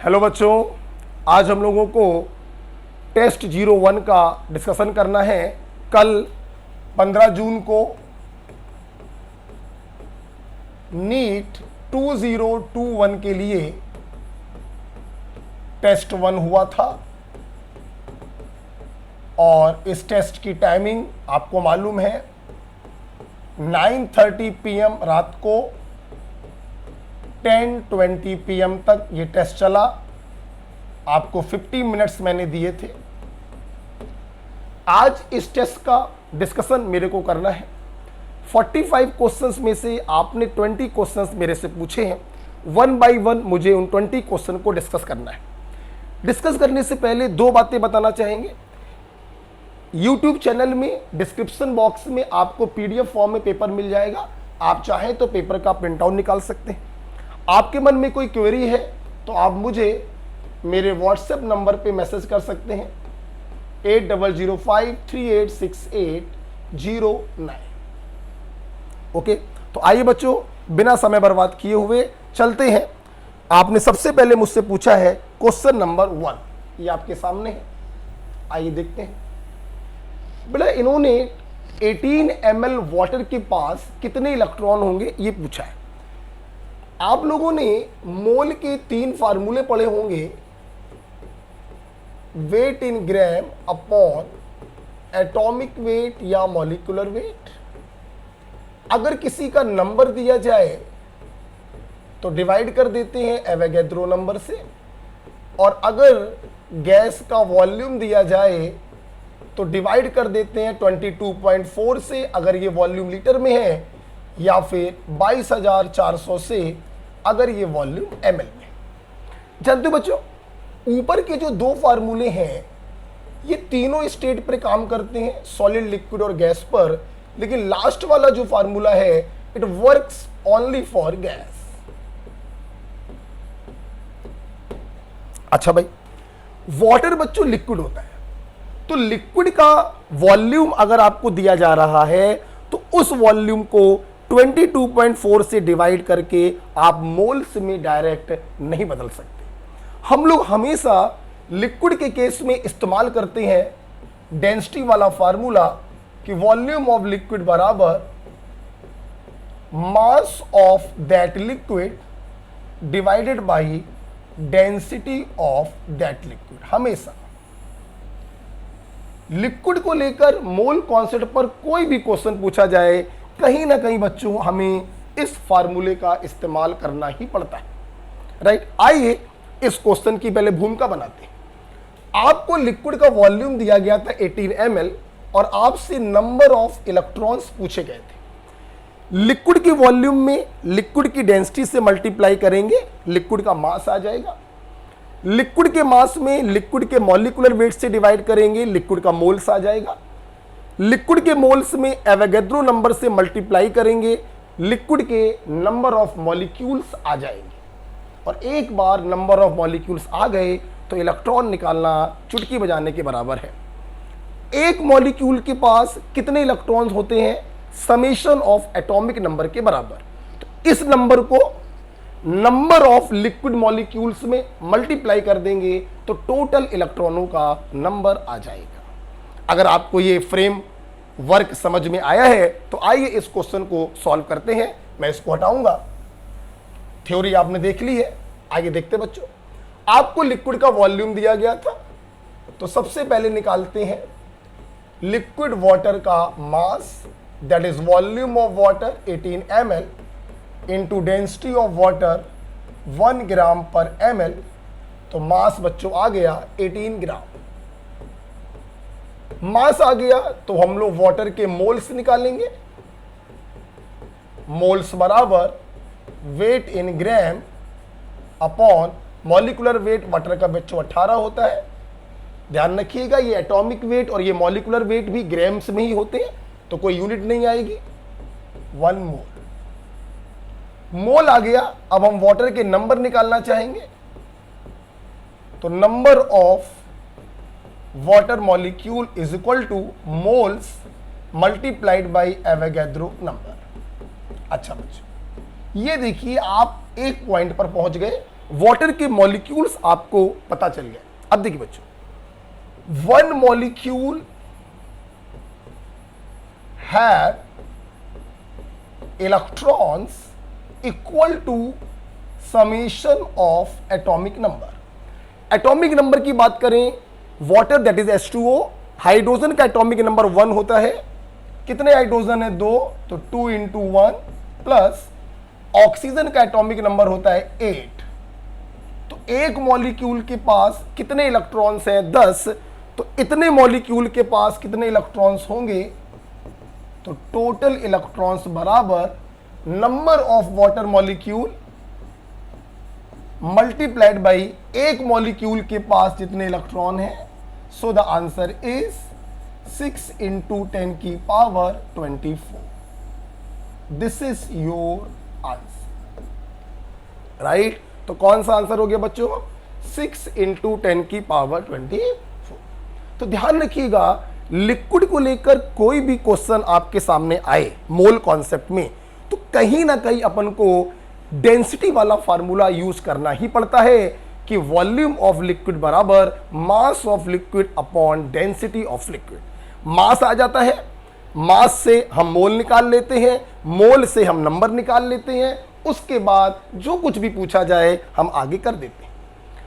Hello बच्चों, आज हम लोगों को टेस्ट 01 का डिस्कशन करना है। कल 15 जून को नीट 2021 के लिए टेस्ट 1 हुआ था और इस टेस्ट की टाइमिंग आपको मालूम है 9:30 PM रात को 10:20 PM तक ये टेस्ट चला। आपको 50 मिनट्स मैंने दिए थे। आज इस टेस्ट का डिस्कशन मेरे को करना है। 45 क्वेश्चंस में से आपने 20 क्वेश्चंस मेरे से पूछे हैं। 1 बाय 1 मुझे उन 20 क्वेश्चन को डिस्कस करना है। डिस्कस करने से पहले दो बातें बताना चाहेंगे। YouTube चैनल में डिस्क्रिप्शन बॉक्स में आपको PDF फॉर्म में पेपर मिल जाएगा। आप चाहें तो पेपर का प्रिंट आउट निकाल सकते हैं। आपके मन में कोई क्वेरी है तो आप मुझे मेरे व्हाट्सएप नंबर पे मैसेज कर सकते हैं 8005386809। ओके, तो आइए बच्चों, बिना समय बर्बाद किए हुए चलते हैं। आपने सबसे पहले मुझसे पूछा है क्वेश्चन नंबर 1, ये आपके सामने है। आइए देखते हैं। बेटा, इन्होंने 18 ml वाटर के पास कितने इलेक्ट्रॉन होंगे ये पूछा है। आप लोगों ने मोल के 3 फार्मूले पढ़े होंगे, wait in gram upon atomic wait या मॉलिक्यूलर वेट। अगर किसी का नंबर दिया जाए तो डिवाइड कर देते हैं एवोगैड्रो नंबर से, और अगर गैस का वॉल्यूम दिया जाए तो डिवाइड कर देते हैं 22.4 से, अगर ये वॉल्यूम लीटर में है, या फिर 22,400 से अगर ये वॉल्यूम ml में। जानते हो बच्चों, ऊपर के जो 2 फार्मूले हैं ये तीनों स्टेट पर काम करते हैं, सॉलिड, लिक्विड और गैस पर, लेकिन लास्ट वाला जो फार्मूला है it works only for gas. अच्छा भाई, वाटर बच्चों लिक्विड होता है, तो लिक्विड का वॉल्यूम अगर आपको दिया जा रहा है तो उस वॉल्यूम को 22.4 से डिवाइड करके आप मोल्स में डायरेक्ट नहीं बदल सकते। हम लोग हमेशा लिक्विड के केस में इस्तेमाल करते हैं डेंसिटी वाला फार्मूला कि वॉल्यूम ऑफ लिक्विड बराबर mass of that liquid divided by density of that liquid. हमेशा लिक्विड को लेकर मोल कॉन्सेप्ट पर कोई भी क्वेश्चन पूछा जाए, कहीं ना कहीं बच्चों हमें इस फार्मूले का इस्तेमाल करना ही पड़ता है, राइट। आइए इस क्वेश्चन की पहले भूमिका बनाते हैं। आपको लिक्विड का वॉल्यूम दिया गया था 18 ml और आपसे नंबर ऑफ इलेक्ट्रॉन्स पूछे गए थे। लिक्विड के वॉल्यूम में लिक्विड की डेंसिटी से मल्टीप्लाई करेंगे, लिक्विड का मास आ जाएगा। लिक्विड के मास में लिक्विड के मॉलिक्यूलर वेट से डिवाइड करेंगे, लिक्विड का मोल्स आ जाएगा। लिक्विड के मोल्स में एवोगैड्रो नंबर से मल्टीप्लाई करेंगे, लिक्विड के नंबर ऑफ मॉलिक्यूल्स आ जाएंगे। और एक बार नंबर ऑफ मॉलिक्यूल्स आ गए तो इलेक्ट्रॉन निकालना चुटकी बजाने के बराबर है। एक मॉलिक्यूल के पास कितने इलेक्ट्रॉन्स होते हैं? समेशन ऑफ एटॉमिक नंबर के बराबर। तो इस नंबर को नंबर ऑफ लिक्विड मॉलिक्यूल्स में मल्टीप्लाई कर देंगे तो टोटल इलेक्ट्रॉनों का नंबर आ जाएगा। अगर आपको ये फ्रेम वर्क समझ में आया है तो आइए इस क्वेश्चन को सॉल्व करते हैं। मैं इसको हटाऊंगा, थ्योरी आपने देख ली है। आगे देखते बच्चों, आपको लिक्विड का वॉल्यूम दिया गया था, तो सबसे पहले निकालते हैं लिक्विड वाटर का mass, that is volume of water 18 ml into density of water 1 gram per ml। तो मास बच्चों आ गया 18 ग्राम। मास आ गया तो हम लोग वाटर के मोल्स निकालेंगे। मोल्स बराबर weight in gram upon molecular weight. Water का बच्चों 18 होता है। ध्यान रखिएगा, ये एटॉमिक वेट और ये मॉलिक्यूलर वेट भी ग्राम्स में ही होते हैं, तो कोई यूनिट नहीं आएगी। 1 मोल। मोल आ गया। अब हम वाटर के नंबर निकालना चाहेंगे, तो number of water molecule is equal two moles multiplied by Avogadro number. अच्छा बच्चों, ये देखिए आप एक पॉइंट पर पहुंच गए, वाटर के मॉलिक्यूल्स आपको पता चल गया। अब देखिए बच्चों, one molecule have electrons equal to summation of atomic number. Atomic number की बात करें, water that is H2O, hydrogen का एटॉमिक नंबर 1 होता है। कितने हाइड्रोजन है? 2, तो 2 इंटू 1 प्लस ऑक्सीजन का एटॉमिक नंबर होता है 8। तो एक मॉलिक्यूल के पास कितने इलेक्ट्रॉन्स हैं? 10। तो इतने मॉलिक्यूल के पास कितने इलेक्ट्रॉन्स होंगे? तो टोटल इलेक्ट्रॉन्स बराबर number of water molecule multiplied by एक मॉलिक्यूल के पास जितने इलेक्ट्रॉन हैं। सो द आंसर इज 6 इंटू 10 की power 24। This is your answer, right. तो कौन सा आंसर हो गया बच्चों? 6 इंटू 10 की पावर 24। तो ध्यान रखिएगा, लिक्विड को लेकर कोई भी क्वेश्चन आपके सामने आए मोल कॉन्सेप्ट में, तो कहीं ना कहीं अपन को डेंसिटी वाला फार्मूला यूज करना ही पड़ता है कि वॉल्यूम ऑफ लिक्विड बराबर mass of liquid upon density of liquid. Mass आ जाता है, मास से हम मोल निकाल लेते हैं, मोल से हम नंबर निकाल लेते हैं, उसके बाद जो कुछ भी पूछा जाए हम आगे कर देते हैं।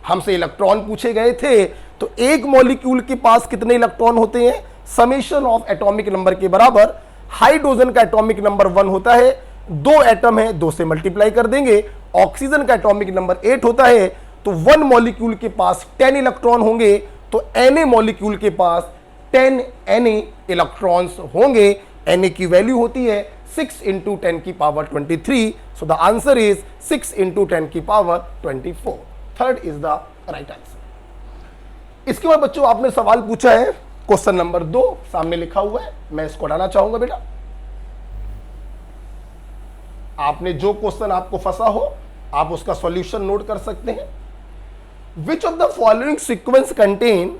हमसे इलेक्ट्रॉन पूछे गए थे, तो एक मॉलिक्यूल के पास कितने इलेक्ट्रॉन होते हैं? समेशन ऑफ एटॉमिक नंबर के बराबर। हाइड्रोजन का एटॉमिक नंबर 1 होता है, 2 एटम है, 2 से मल्टीप्लाई कर देंगे। ऑक्सीजन का एटॉमिक नंबर 8 होता है, तो 1 मॉलिक्यूल के पास 10 इलेक्ट्रॉन होंगे, तो Na मॉलिक्यूल के पास 10 Na इलेक्ट्रॉन्स होंगे। Na की वैल्यू होती है 6 इंटू 10 की power 23। So the answer is 6 into 10 की power 24। Third is the right answer. इसके बाद बच्चों आपने सवाल पूछा है क्वेश्चन नंबर 2, सामने लिखा हुआ है, मैं इसको हटाना चाहूंगा बेटा। आपने जो क्वेश्चन आपको फंसा हो आप उसका सॉल्यूशन नोट कर सकते हैं। विच of the following sequence contain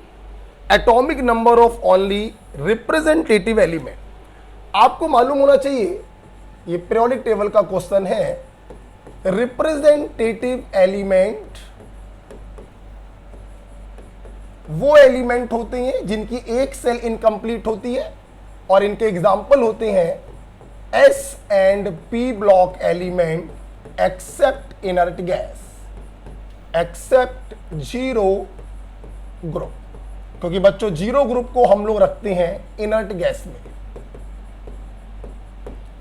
atomic number of only representative element. आपको मालूम होना चाहिए, ये पीरियोडिक टेबल का क्वेश्चन है। रिप्रेजेंटेटिव एलिमेंट वो एलिमेंट होते हैं जिनकी एक सेल इनकम्प्लीट होती है, और इनके एग्जाम्पल होते हैं S and P block element except inert gas, except zero group, क्योंकि बच्चों जीरो ग्रुप को हम लोग रखते हैं इनर्ट गैस में,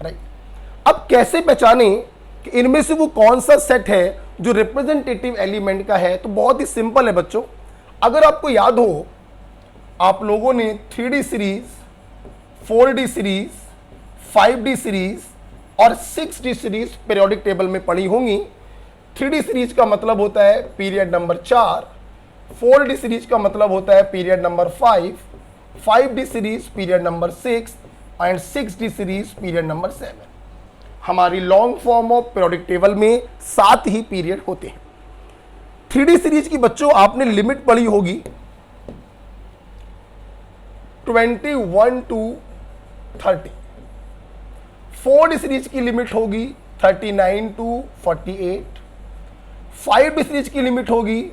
राइट। अब कैसे पहचाने कि इनमें से वो कौन सा सेट है जो रिप्रेजेंटेटिव एलिमेंट का है? तो बहुत ही सिंपल है बच्चों। अगर आपको याद हो, आप लोगों ने 3D series, 4D series, 5D series और 6D सीरीज पीरियोडिक टेबल में पढ़ी होंगी। 3D सीरीज का मतलब होता है पीरियड नंबर 4, 4D सीरीज का मतलब होता है period number 5, 5D series period number 6 and 6D series period number 7। हमारी long form of periodic table में 7 ही पीरियड होते हैं। 3D सीरीज की बच्चों आपने लिमिट पढ़ी होगी 21 टू 30। 4D सीरीज की लिमिट होगी 39 टू 48। 5D सीरीज की लिमिट होगी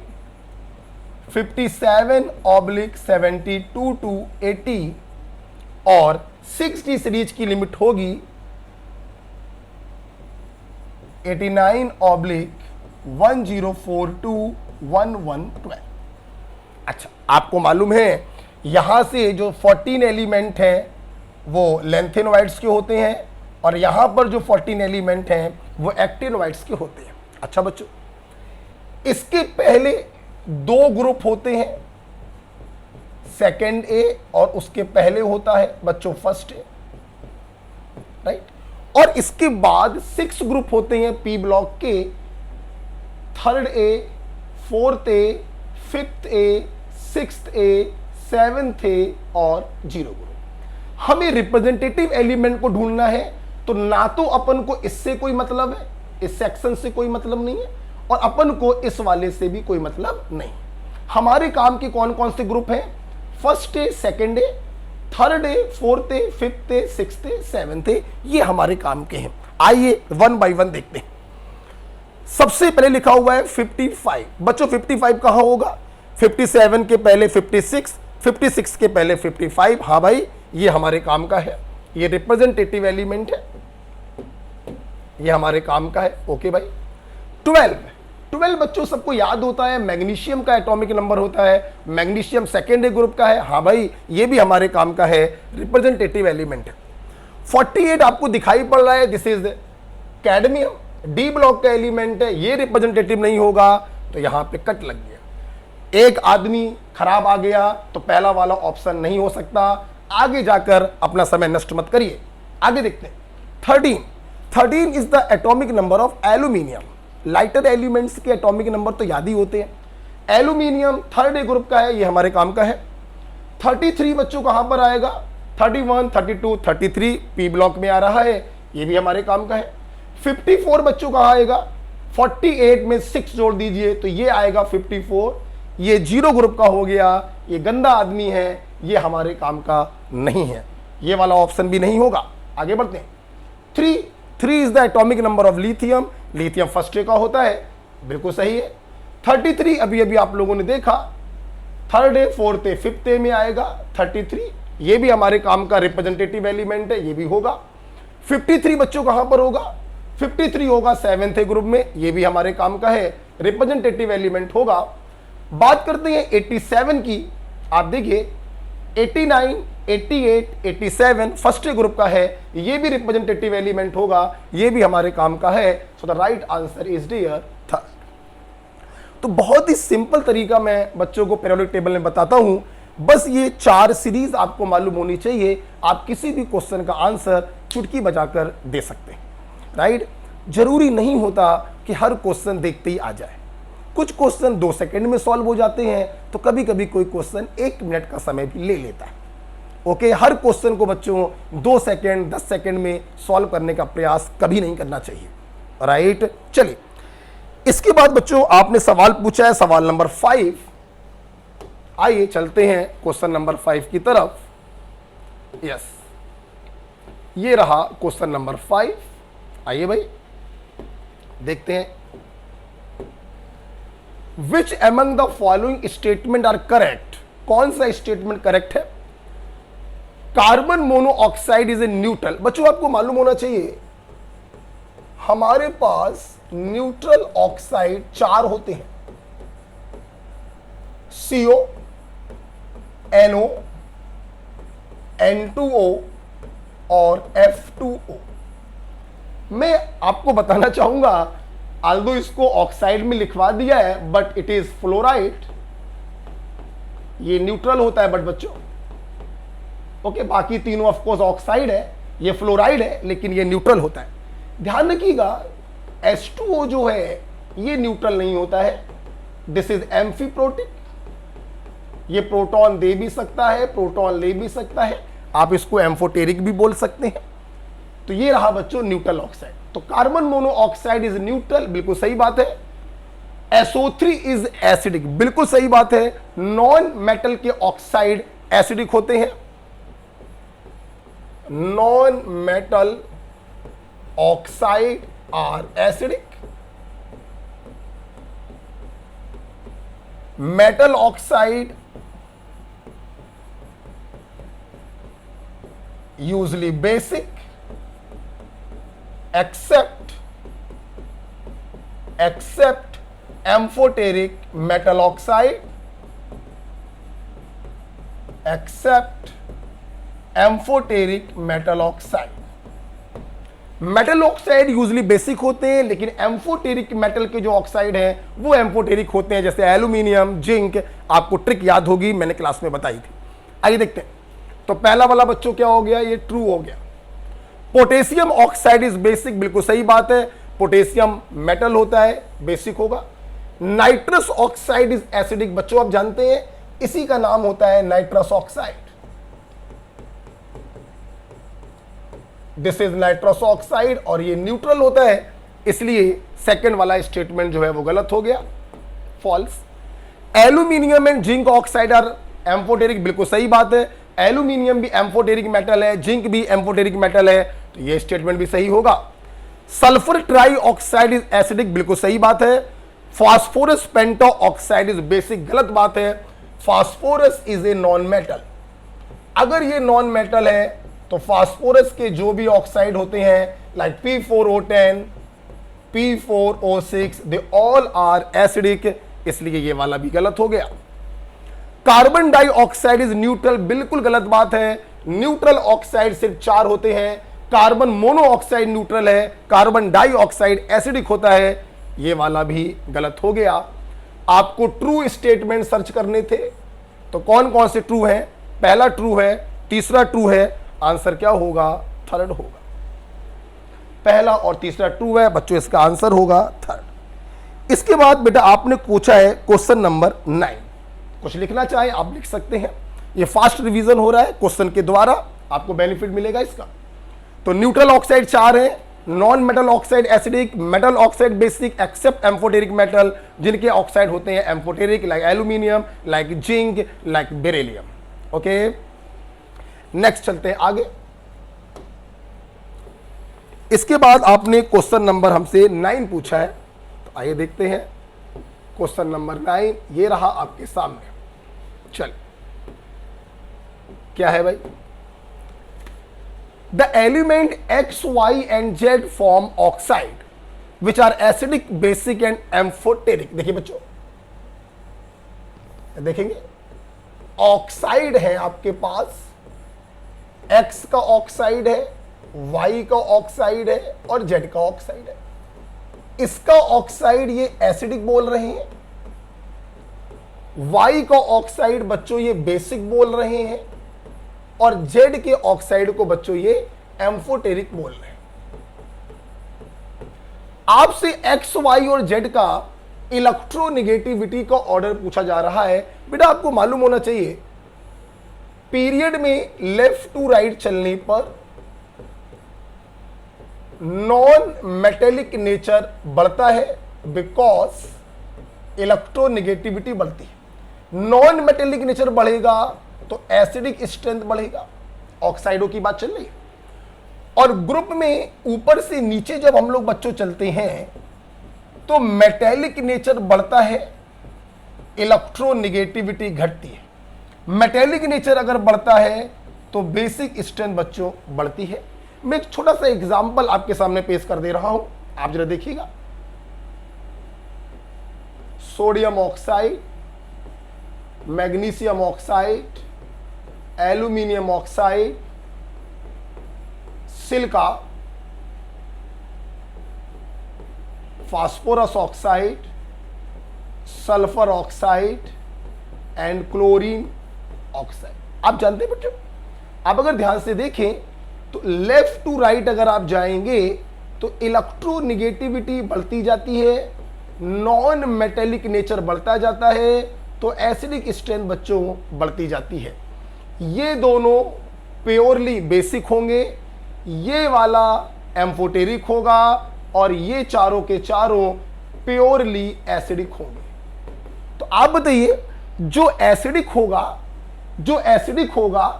57/72 टू 80 और 6D सीरीज की लिमिट होगी 89/104 टू 1112। अच्छा, आपको मालूम है यहां से जो 14 एलिमेंट हैं वो लेंथेनोइड्स के होते हैं, और यहां पर जो 14 एलिमेंट हैं वो एक्टिनोइड्स के होते हैं। अच्छा बच्चों, इसके पहले 2 ग्रुप होते हैं, सेकेंड ए और उसके पहले होता है बच्चों फर्स्ट ए, राइट। और इसके बाद 6 ग्रुप होते हैं पी ब्लॉक के, third A, fourth A, fifth A, sixth A, seventh A और जीरो ग्रुप। हमें रिप्रेजेंटेटिव एलिमेंट को ढूंढना है, तो ना तो अपन को इससे कोई मतलब है, इस सेक्शन से कोई मतलब नहीं है, और अपन को इस वाले से भी कोई मतलब नहीं। हमारे काम के कौन कौन से ग्रुप हैं? First A, second A, third A, fourth A, fifth A, sixth A, seventh A, ये हमारे काम के हैं। आइए 1 बाय 1 देखते हैं। सबसे पहले लिखा हुआ है 55। बच्चों 55 कहां होगा? 57 के पहले 56, 56 के पहले 55। हाँ भाई, ये हमारे काम का है, ये रिप्रेजेंटेटिव एलिमेंट है, ये हमारे काम का है। ओके भाई। 12 बच्चों सबको याद होता है, मैग्नीशियम का एटॉमिक नंबर होता है, मैग्नीशियम सेकेंडरी ग्रुप का है। हाँ भाई, ये भी हमारे काम का है, रिप्रेजेंटेटिव एलिमेंट है। 48 आपको दिखाई पड़ रहा है, this is cadmium, D block का एलिमेंट है, ये रिप्रेजेंटेटिव नहीं होगा, तो यहां पे कट लग गया। एक आदमी खराब आ गया तो पहला वाला ऑप्शन नहीं हो सकता। आगे जाकर अपना समय नष्ट मत करिए, आगे देखते हैं। 13 is the atomic number of aluminium. Lighter elements के एटॉमिक नंबर तो याद ही होते हैं। एल्यूमिनियम थर्ड ए ग्रुप का है, ये हमारे काम का है। 33 बच्चों कहां पर आएगा? 31, 32, 33 पी ब्लॉक में आ रहा है, ये भी हमारे काम का है। 54 बच्चों कहां आएगा? 48 में 6 जोड़ दीजिए तो ये आएगा 54, ये 0 ग्रुप का हो गया, ये गंदा आदमी है, ये हमारे काम का नहीं है, ये वाला ऑप्शन भी नहीं होगा। आगे बढ़ते हैं। 3 is the atomic number of lithium. Lithium first A का होता है, बिल्कुल सही है। 33 अभी आप लोगों ने देखा, third A, fourth A, fifth A में आएगा 33, ये भी हमारे काम का रिप्रेजेंटेटिव एलिमेंट है, ये भी होगा। 53 बच्चों कहां पर होगा? 53 होगा सेवेंथ ए ग्रुप में, ये भी हमारे काम का है, रिप्रेजेंटेटिव एलिमेंट होगा। बात करते हैं 87 की। आप देखिए 89, 88, 87 फर्स्ट ए ग्रुप का है, ये भी रिप्रेजेंटेटिव एलिमेंट होगा, ये भी हमारे काम का है। So the right answer is dear third. तो बहुत ही सिंपल तरीका मैं बच्चों को पीरियोडिक टेबल में बताता हूं, बस ये 4 सीरीज आपको मालूम होनी चाहिए, आप किसी भी क्वेश्चन का आंसर चुटकी बजाकर दे सकते हैं, राइट। जरूरी नहीं होता कि हर क्वेश्चन देखते ही आ जाए, कुछ क्वेश्चन 2 सेकंड में सॉल्व हो जाते हैं, तो कभी कभी कोई क्वेश्चन 1 मिनट का समय भी ले लेता है। ओके, हर क्वेश्चन को बच्चों 2 सेकंड 10 सेकंड में सॉल्व करने का प्रयास कभी नहीं करना चाहिए, राइट। चलिए, इसके बाद बच्चों आपने सवाल पूछा है, सवाल नंबर 5। आइए चलते हैं क्वेश्चन नंबर 5 की तरफ। यस, ये रहा क्वेश्चन नंबर 5। आइए भाई देखते हैं। Which among the following statement are correct? कौन सा स्टेटमेंट करेक्ट है? Carbon monoxide is a neutral. बच्चों आपको मालूम होना चाहिए, हमारे पास न्यूट्रल ऑक्साइड 4 होते हैं, CO, NO, N2O और F2O। मैं आपको बताना चाहूंगा, आल्दो इसको ऑक्साइड में लिखवा दिया है, बट इट इज फ्लोराइड। ये न्यूट्रल होता है, बट बच्चों ओके, बाकी तीनों ऑफ कोर्स ऑक्साइड है, ये फ्लोराइड है, लेकिन ये न्यूट्रल होता है। ध्यान रखिएगा, H2O जो है ये न्यूट्रल नहीं होता है, दिस इज एम्फीप्रोटिक। ये प्रोटॉन दे भी सकता है, प्रोटॉन ले भी सकता है, आप इसको एम्फोटेरिक भी बोल सकते हैं। तो ये रहा बच्चों न्यूट्रल ऑक्साइड। तो कार्बन मोनोऑक्साइड इज न्यूट्रल, बिल्कुल सही बात है। SO3 इज एसिडिक, बिल्कुल सही बात है। नॉन मेटल के ऑक्साइड एसिडिक होते हैं, non metal oxide are acidic. Metal oxide usually basic except amphoteric metal oxide, except amphoteric metal oxide। Metal oxide usually basic होते हैं, लेकिन एम्फोटेरिक मेटल के जो ऑक्साइड हैं वो एम्फोटेरिक होते हैं, जैसे एल्यूमिनियम, जिंक। आपको ट्रिक याद होगी, मैंने क्लास में बताई थी। आइए देखते हैं। तो पहला वाला बच्चों क्या हो गया? ये ट्रू हो गया। पोटेशियम ऑक्साइड इज बेसिक, बिल्कुल सही बात है। पोटेशियम मेटल होता है, बेसिक होगा। नाइट्रस ऑक्साइड इज एसिडिक, बच्चों आप जानते हैं इसी का नाम होता है nitrous oxide. This is nitrous oxide और ये न्यूट्रल होता है, इसलिए सेकंड वाला स्टेटमेंट जो है वो गलत हो गया, false. Aluminium and zinc oxide are amphoteric, बिल्कुल सही बात है। एल्यूमिनियम भी एम्फोटेरिक मेटल है, जिंक भी एम्फोटेरिक मेटल है, तो ये स्टेटमेंट भी सही होगा। Sulphur tri oxide is acidic, बिल्कुल सही बात है। Phosphorus penta oxide is basic, गलत बात है। Phosphorus is a non metal. अगर ये नॉन मेटल है तो फास्फोरस के जो भी ऑक्साइड होते हैं like P4O10, P4O6, they all are acidic, इसलिए ये वाला भी गलत हो गया। कार्बन डाइऑक्साइड इज न्यूट्रल, बिल्कुल गलत बात है। न्यूट्रल ऑक्साइड सिर्फ 4 होते हैं। कार्बन मोनोऑक्साइड न्यूट्रल है, कार्बन डाइऑक्साइड एसिडिक होता है, ये वाला भी गलत हो गया। आपको ट्रू स्टेटमेंट सर्च करने थे, तो कौन कौन से ट्रू हैं? पहला ट्रू है, तीसरा ट्रू है, आंसर क्या होगा? थर्ड होगा। पहला और तीसरा ट्रू है बच्चों, इसका आंसर होगा थर्ड। इसके बाद बेटा आपने पूछा है क्वेश्चन नंबर 9, कुछ लिखना चाहे आप लिख सकते हैं। ये फास्ट रिवीजन हो रहा है, क्वेश्चन के द्वारा आपको बेनिफिट मिलेगा इसका। तो न्यूट्रल ऑक्साइड 4 है, non metal oxide acidic, metal oxide basic except amphoteric metal, जिनके ऑक्साइड होते हैं amphoteric, like aluminium, like zinc, like beryllium. Okay, next चलते हैं आगे। इसके बाद आपने क्वेश्चन नंबर हमसे 9 पूछा है, तो आइए देखते हैं। क्वेश्चन नंबर 9 ये रहा आपके सामने। चल, क्या है भाई? The element X, Y and Z form oxide which are acidic, basic and amphoteric। देखिए बच्चों, देखेंगे ऑक्साइड है आपके पास, X का ऑक्साइड है, Y का ऑक्साइड है और Z का ऑक्साइड है। इसका ऑक्साइड ये एसिडिक बोल रहे हैं, Y का ऑक्साइड बच्चों ये बेसिक बोल रहे हैं, और Z के ऑक्साइड को बच्चों ये एम्फोटेरिक बोल रहे हैं। आपसे X, Y और Z का इलेक्ट्रोनेगेटिविटी का ऑर्डर पूछा जा रहा है। बेटा आपको मालूम होना चाहिए, पीरियड में लेफ्ट टू राइट चलने पर नॉन मेटेलिक नेचर बढ़ता है, बिकॉज इलेक्ट्रोनेगेटिविटी बढ़ती है। नॉन मेटेलिक नेचर बढ़ेगा तो एसिडिक स्ट्रेंथ बढ़ेगा, ऑक्साइडों की बात चल रही है। और ग्रुप में ऊपर से नीचे जब हम लोग बच्चों चलते हैं तो मेटेलिक नेचर बढ़ता है, इलेक्ट्रोनेगेटिविटी घटती है। मेटेलिक नेचर अगर बढ़ता है तो बेसिक स्ट्रेंथ बच्चों बढ़ती है। मैं एक छोटा सा एग्जांपल आपके सामने पेश कर दे रहा हूं, आप जरा देखिएगा। Sodium oxide, magnesium oxide, aluminium oxide, silica, phosphorus oxide, sulphur oxide and chlorine oxide. आप जानते हैं बच्चों, आप अगर ध्यान से देखें तो लेफ्ट टू राइट अगर आप जाएंगे तो इलेक्ट्रोनेगेटिविटी बढ़ती जाती है, नॉन मेटेलिक नेचर बढ़ता जाता है, तो एसिडिक स्ट्रेंथ बच्चों बढ़ती जाती है। ये दोनों प्योरली बेसिक होंगे, ये वाला एम्फोटेरिक होगा, और ये चारों के चारों प्योरली एसिडिक होंगे। तो आप बताइए, जो एसिडिक होगा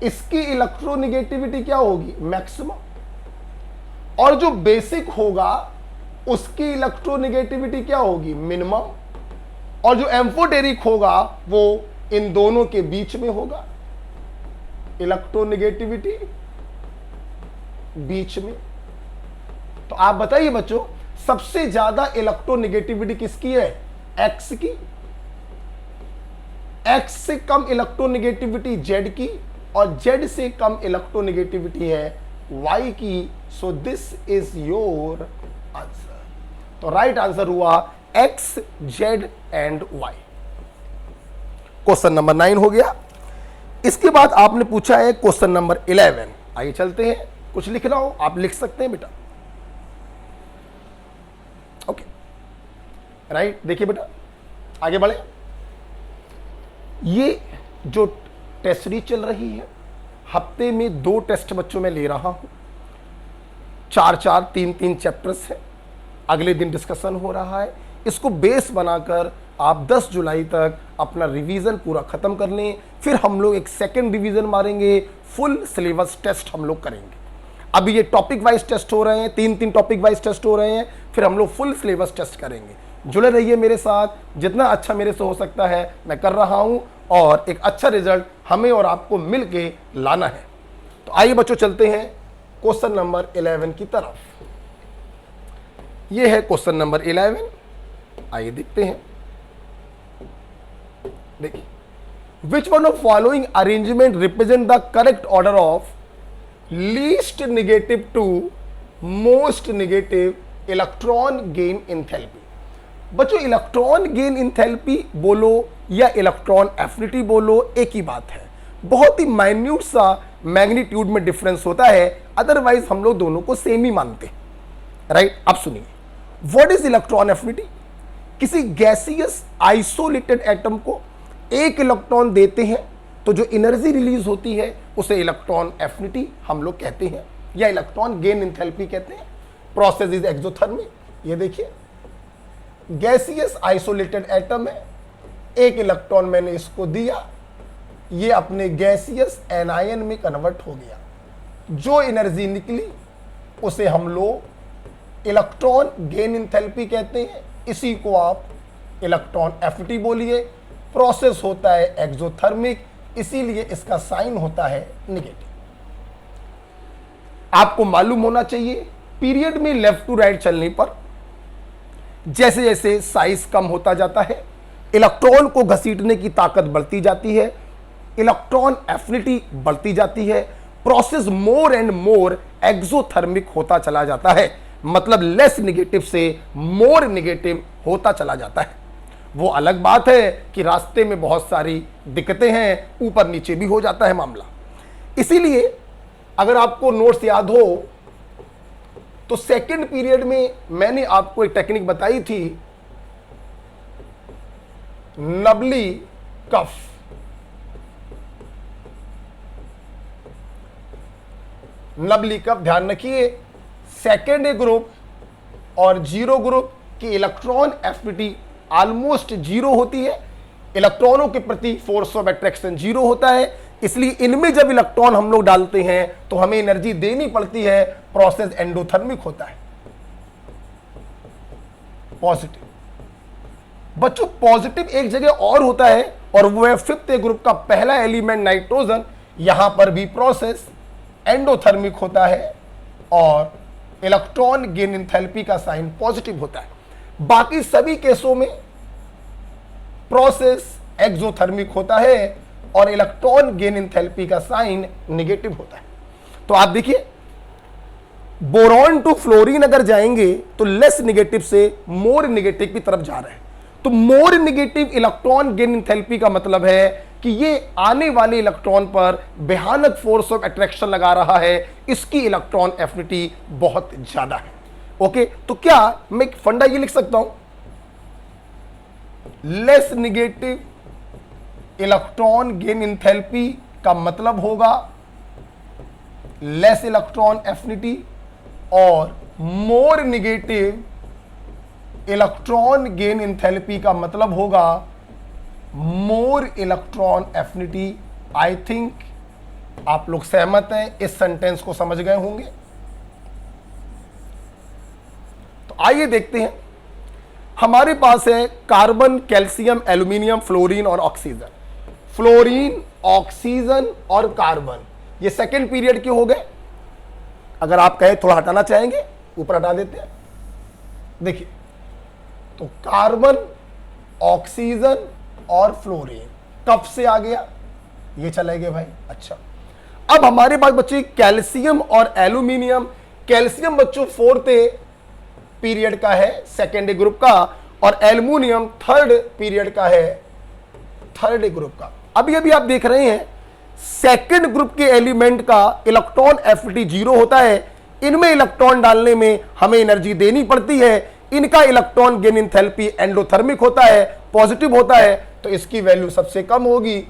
इसकी इलेक्ट्रोनेगेटिविटी क्या होगी? मैक्सिमम। और जो बेसिक होगा उसकी इलेक्ट्रोनेगेटिविटी क्या होगी? मिनिमम। और जो एम्फोटेरिक होगा वो इन दोनों के बीच में होगा, इलेक्ट्रोनेगेटिविटी बीच में। तो आप बताइए बच्चों, सबसे ज्यादा इलेक्ट्रोनेगेटिविटी किसकी है? X की। X से कम इलेक्ट्रोनेगेटिविटी Z की, और Z से कम इलेक्ट्रोनेगेटिविटी है Y की। So this is your answer. तो राइट आंसर हुआ X, Z and Y। Question number 9 हो गया। इसके बाद आपने पूछा है क्वेश्चन नंबर 11। आइए चलते हैं, कुछ लिखना हो आप लिख सकते हैं बेटा। Okay, right. देखिए बेटा, आगे बढ़े। ये जो टेस्ट सीरीज चल रही है, हफ्ते में 2 टेस्ट बच्चों में ले रहा हूं, 4-4, 3-3 चैप्टर्स है। अगले दिन डिस्कशन हो रहा है। इसको बेस बनाकर आप 10 जुलाई तक अपना रिवीजन पूरा खत्म कर लें, फिर हम लोग एक सेकेंड रिवीजन मारेंगे, फुल सिलेबस टेस्ट हम लोग करेंगे। अभी ये टॉपिक वाइज टेस्ट हो रहे हैं, 3 टॉपिक वाइज टेस्ट हो रहे हैं, फिर हम लोग फुल सिलेबस टेस्ट करेंगे। जुड़े रहिए मेरे साथ, जितना अच्छा मेरे से हो सकता है मैं कर रहा हूं और एक अच्छा रिजल्ट हमें और आपको मिलके लाना है। तो आइए बच्चों चलते हैं क्वेश्चन नंबर 11 की तरफ। ये है क्वेश्चन नंबर 11, आइए देखते हैं। देखिए, which one of following arrangement represent the correct order of least negative to most negative electron gain enthalpy. बच्चों, इलेक्ट्रॉन गेन एंथैल्पी बोलो या इलेक्ट्रॉन एफिनिटी बोलो, एक ही बात है। बहुत ही माइन्यूट सा मैग्नीट्यूड में डिफरेंस होता है, अदरवाइज हम लोग दोनों को सेम ही मानते हैं, राइट। अब सुनिए, व्हाट इज इलेक्ट्रॉन एफिनिटी? किसी गैसियस आइसोलेटेड एटम को एक इलेक्ट्रॉन देते हैं तो जो एनर्जी रिलीज होती है उसे इलेक्ट्रॉन एफिनिटी हम लोग कहते हैं या इलेक्ट्रॉन गेन एंथैल्पी कहते हैं। Process is exothermic. ये देखिए, गैसियस आइसोलेटेड एटम है, एक इलेक्ट्रॉन मैंने इसको दिया, ये अपने गैसियस एनायन में कन्वर्ट हो गया, जो एनर्जी निकली उसे हम लोग इलेक्ट्रॉन गेन एंथैल्पी कहते हैं। इसी को आप इलेक्ट्रॉन एफिनिटी बोलिए। प्रोसेस होता है एक्सोथर्मिक, इसीलिए इसका साइन होता है नेगेटिव। आपको मालूम होना चाहिए, पीरियड में लेफ्ट टू राइट चलने पर जैसे जैसे साइज कम होता जाता है, इलेक्ट्रॉन को घसीटने की ताकत बढ़ती जाती है, इलेक्ट्रॉन एफिनिटी बढ़ती जाती है, process more and more exothermic होता चला जाता है। मतलब लेस नेगेटिव से मोर नेगेटिव होता चला जाता है। वो अलग बात है कि रास्ते में बहुत सारी दिक्कतें हैं, ऊपर नीचे भी हो जाता है मामला। इसीलिए अगर आपको नोट्स याद हो तो सेकंड पीरियड में मैंने आपको एक टेक्निक बताई थी, नबली कफ। नबली कफ ध्यान रखिए, सेकेंड ग्रुप और जीरो ग्रुप की इलेक्ट्रॉन एफिनिटी ऑलमोस्ट जीरो होती है, इलेक्ट्रॉनों के प्रति फोर्स ऑफ अट्रैक्शन जीरो होता है। इसलिए इनमें जब इलेक्ट्रॉन हम लोग डालते हैं तो हमें एनर्जी देनी पड़ती है, प्रोसेस एंडोथर्मिक होता है। पॉजिटिव बच्चों, पॉजिटिव एक जगह और होता है और वो है फिफ्थ ग्रुप का पहला एलिमेंट नाइट्रोजन। यहां पर भी प्रोसेस एंडोथर्मिक होता है और इलेक्ट्रॉन गेन एंथैल्पी का साइन पॉजिटिव होता है। बाकी सभी केसों में प्रोसेस एक्सोथर्मिक होता है और इलेक्ट्रॉन गेन एंथैल्पी का साइन नेगेटिव होता है। तो आप देखिए, बोरॉन टू फ्लोरीन अगर जाएंगे तो लेस नेगेटिव से मोर नेगेटिव की तरफ जा रहे हैं। तो more negative electron gain enthalpy का मतलब है कि ये आने वाले इलेक्ट्रॉन पर भयानक फोर्स ऑफ अट्रैक्शन लगा रहा है, इसकी इलेक्ट्रॉन एफिनिटी बहुत ज्यादा है। ओके, तो क्या मैं एक फंडा ये लिख सकता हूं, less negative electron gain enthalpy का मतलब होगा लेस इलेक्ट्रॉन एफिनिटी और more negative electron gain enthalpy का मतलब होगा more electron affinity. I think आप लोग सहमत हैं, इस सेंटेंस को समझ गए होंगे। तो आइए देखते हैं, हमारे पास है कार्बन, कैल्शियम, एल्यूमिनियम, फ्लोरीन और ऑक्सीजन। फ्लोरीन, ऑक्सीजन और कार्बन, ये सेकेंड पीरियड के हो गए। अगर आप कहें थोड़ा हटाना चाहेंगे, ऊपर हटा देते हैं। देखिए, तो कार्बन, ऑक्सीजन और फ्लोरीन कब से आ गया, ये चले गए भाई। अच्छा, अब हमारे पास बच्चे कैल्शियम और एल्यूमिनियम। कैल्शियम बच्चों फोर्थ पीरियड का है, सेकेंड ग्रुप का, और एल्यूमिनियम थर्ड पीरियड का है, थर्ड ग्रुप का। अभी अभी आप देख रहे हैं सेकेंड ग्रुप के एलिमेंट का इलेक्ट्रॉन एफिनिटी जीरो होता है। इनमें इलेक्ट्रॉन डालने में हमें एनर्जी देनी पड़ती है। इनका इलेक्ट्रॉन गेन एंथैल्पी एंडोथर्मिक होता है, पॉजिटिव होता है, तो इसकी वैल्यू सबसे कम होगी।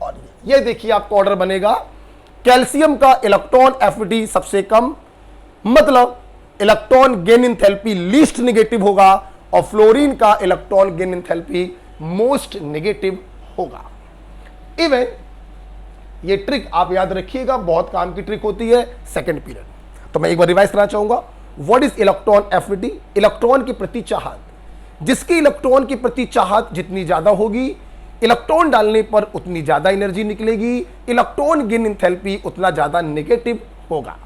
और ये देखिए आपको ऑर्डर बनेगा, कैल्शियम का इलेक्ट्रॉन एफिनिटी सबसे कम, मतलब electron gain enthalpy least negative होगा, और फ्लोरीन का electron gain enthalpy most negative होगा। इवन ये ट्रिक आप याद रखिएगा, बहुत काम की ट्रिक होती है सेकेंड पीरियड। तो मैं एक बार रिवाइज करना चाहूंगा, what is electron affinity? Electron की प्रति चाहत, जिसकी इलेक्ट्रॉन की प्रति चाहत जितनी ज्यादा होगी, इलेक्ट्रॉन डालने पर उतनी ज्यादा एनर्जी निकलेगी, इलेक्ट्रॉन गेन एंथैल्पी उतना ज्यादा नेगेटिव होगा।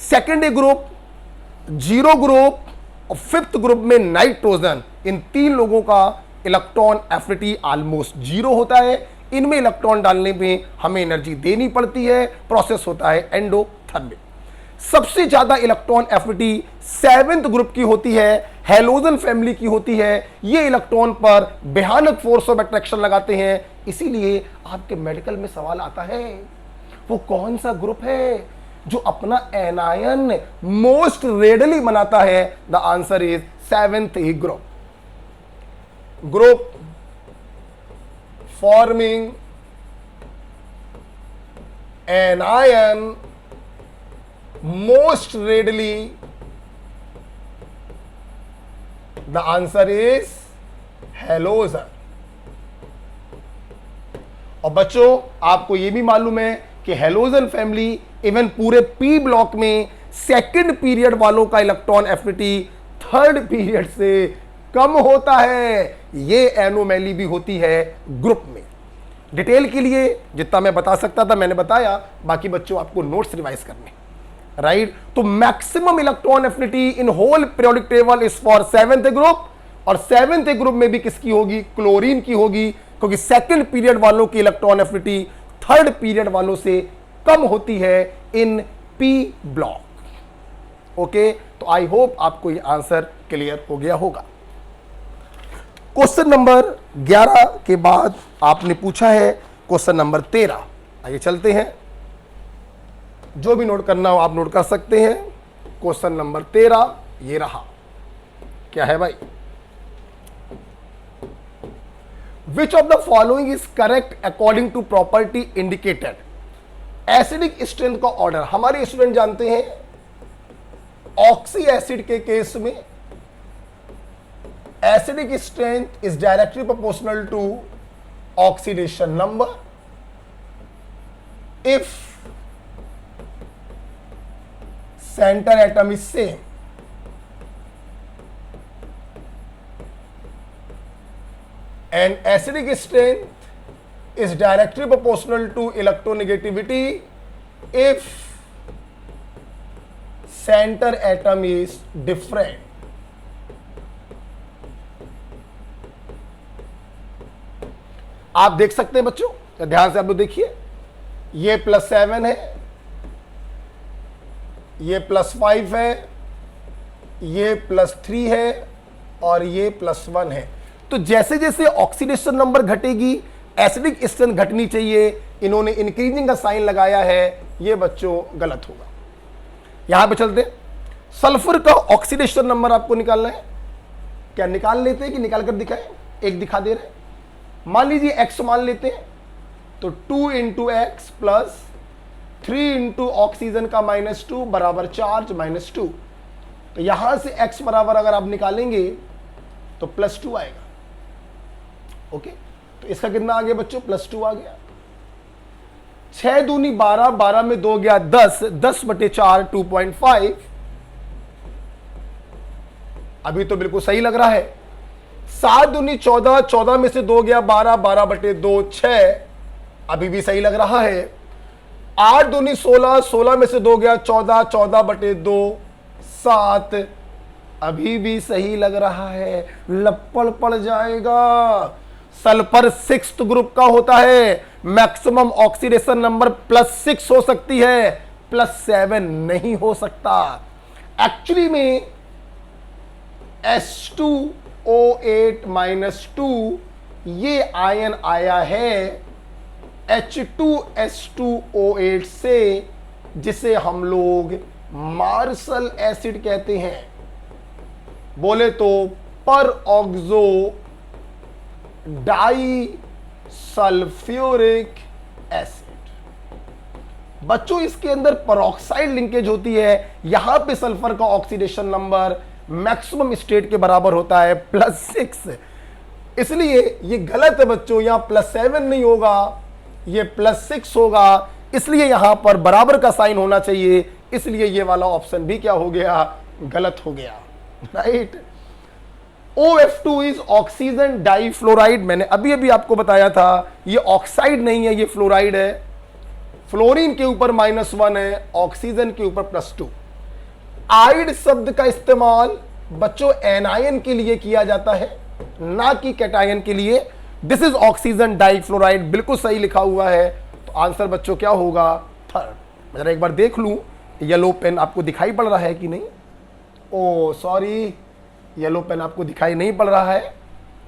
सेकेंड ग्रुप, जीरो ग्रुप और फिफ्थ ग्रुप में नाइट्रोजन, इन तीन लोगों का इलेक्ट्रॉन एफिनिटी ऑलमोस्ट जीरो होता है। इनमें इलेक्ट्रॉन डालने में हमें एनर्जी देनी पड़ती है, प्रोसेस होता है एंडोथर्मिक। सबसे ज्यादा इलेक्ट्रॉन एफिनिटी सेवेंथ ग्रुप की होती है, हैलोजन फैमिली की होती है। ये इलेक्ट्रॉन पर भयानक फोर्स ऑफ अट्रैक्शन लगाते हैं, इसीलिए आपके मेडिकल में सवाल आता है वो कौन सा ग्रुप है जो अपना एनायन मोस्ट रेडली बनाता है? The answer is seventh group. Group forming anion most readily, the answer is halogen। और बच्चों आपको यह भी मालूम है कि हेलोजन फैमिली इवन पूरे पी ब्लॉक में सेकंड पीरियड वालों का इलेक्ट्रॉन एफिनिटी थर्ड पीरियड से कम होता है। ये एनोमैली भी होती है ग्रुप में। डिटेल के लिए जितना मैं बता सकता था मैंने बताया, बाकी बच्चों आपको नोट्स रिवाइज करने, राइट? तो maximum electron affinity in whole periodic table is for seventh group, और सेवेंथ ग्रुप में भी किसकी होगी? क्लोरीन की होगी, क्योंकि सेकंड पीरियड वालों की इलेक्ट्रॉन एफिनिटी थर्ड पीरियड वालों से कम होती है इन पी ब्लॉक। ओके, तो आई होप आपको ये आंसर क्लियर हो गया होगा। क्वेश्चन नंबर 11 के बाद आपने पूछा है क्वेश्चन नंबर 13। आइए चलते हैं, जो भी नोट करना हो आप नोट कर सकते हैं। क्वेश्चन नंबर 13 ये रहा, क्या है भाई? Which of the following is correct according to property indicated? Acidic strength का ऑर्डर हमारे स्टूडेंट जानते हैं, ऑक्सी एसिड के केस में acidic strength is directly proportional to oxidation number if center atom is same, and acidic strength is directly proportional to electronegativity if center atom is different। आप देख सकते हैं बच्चों, तो ध्यान से आप लोग देखिए, ये +7 है, ये +5 है, ये +3 है और ये +1 है। तो जैसे जैसे ऑक्सीडेशन नंबर घटेगी एसिडिक स्ट्रेंथ घटनी चाहिए। इन्होंने इंक्रीजिंग का साइन लगाया है, ये बच्चों गलत होगा। यहां पे चलते, सल्फर का ऑक्सीडेशन नंबर आपको निकालना है। क्या निकाल लेते हैं कि निकाल कर दिखाएं? एक दिखा दे रहे हैं, मान लीजिए x मान लेते हैं, तो 2 × x प्लस 3 × ऑक्सीजन का -2 बराबर चार्ज -2। तो यहां से x बराबर अगर आप निकालेंगे तो +2 आएगा। ओके, तो इसका कितना आ गया बच्चों? +2 आ गया। 6 दूनी 12, 12 में 2 गया 10, 10/4 2.5। अभी तो बिल्कुल सही लग रहा है। 7 दूनी 14, 14 में से 2 गया 12, 12/2 6, अभी भी सही लग रहा है। 8 दूनी 16, 16 में से 2 गया 14, 14/2 7, अभी भी सही लग रहा है। लपड़ पड़ जाएगा। सल्फर 6th ग्रुप का होता है, मैक्सिमम ऑक्सीडेशन नंबर +6 हो सकती है, +7 नहीं हो सकता। एक्चुअली में H2O8-2 ये आयन आया है H2S2O8 से, जिसे हम लोग मार्शल एसिड कहते हैं। बोले तो पर ऑक्सो डाई सल्फ्यूरिक एसिड। बच्चों इसके अंदर पेरोक्साइड लिंकेज होती है। यहां पे सल्फर का ऑक्सीडेशन नंबर मैक्सिमम स्टेट के बराबर होता है +6, इसलिए ये गलत है बच्चों। यहां +7 नहीं होगा, ये +6 होगा। इसलिए यहां पर बराबर का साइन होना चाहिए, इसलिए ये वाला ऑप्शन भी क्या हो गया, गलत हो गया, right. OF2 is oxygen difluoride. मैंने अभी अभी आपको बताया था ये ऑक्साइड नहीं है, ये फ्लोराइड है। फ्लोरीन के ऊपर -1 है, ऑक्सीजन के ऊपर +2। आइड शब्द का इस्तेमाल बच्चों एनायन के लिए किया जाता है, ना कि कैटायन के लिए। दिस इज ऑक्सीजन डाइफ्लोराइड, बिल्कुल सही लिखा हुआ है। तो आंसर बच्चों क्या होगा, थर्ड। जरा एक बार देख लूं येलो पेन आपको दिखाई पड़ रहा है कि नहीं। ओ सॉरी, येलो पेन आपको दिखाई नहीं पड़ रहा है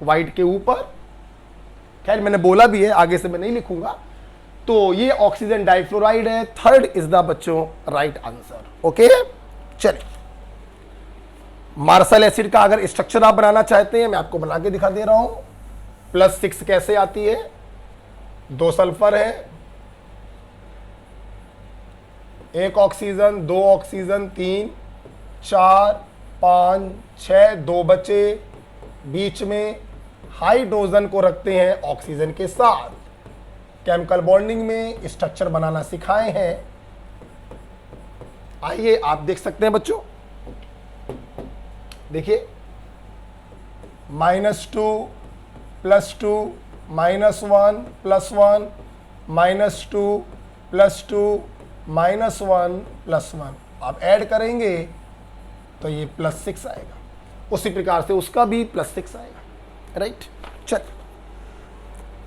व्हाइट के ऊपर। खैर मैंने बोला भी है, आगे से मैं नहीं लिखूंगा। तो ये ऑक्सीजन डाइफ्लोराइड है, थर्ड इज द बच्चों राइट आंसर। ओके, चलिए मार्शल एसिड का अगर स्ट्रक्चर आप बनाना चाहते हैं, मैं आपको बना के दिखा दे रहा हूं। +6 कैसे आती है, 2 सल्फर है, 1 ऑक्सीजन, 2 ऑक्सीजन, 3, 4, 5, 6, 2 बचे। बीच में हाइड्रोजन को रखते हैं ऑक्सीजन के साथ। केमिकल बॉन्डिंग में स्ट्रक्चर बनाना सिखाए हैं। आइए आप देख सकते हैं बच्चों, देखिए -2 +2 -1 +1 -2 +2 -1 +1 आप ऐड करेंगे तो ये +6 आएगा। उसी प्रकार से उसका भी +6 आएगा, राइट। चल,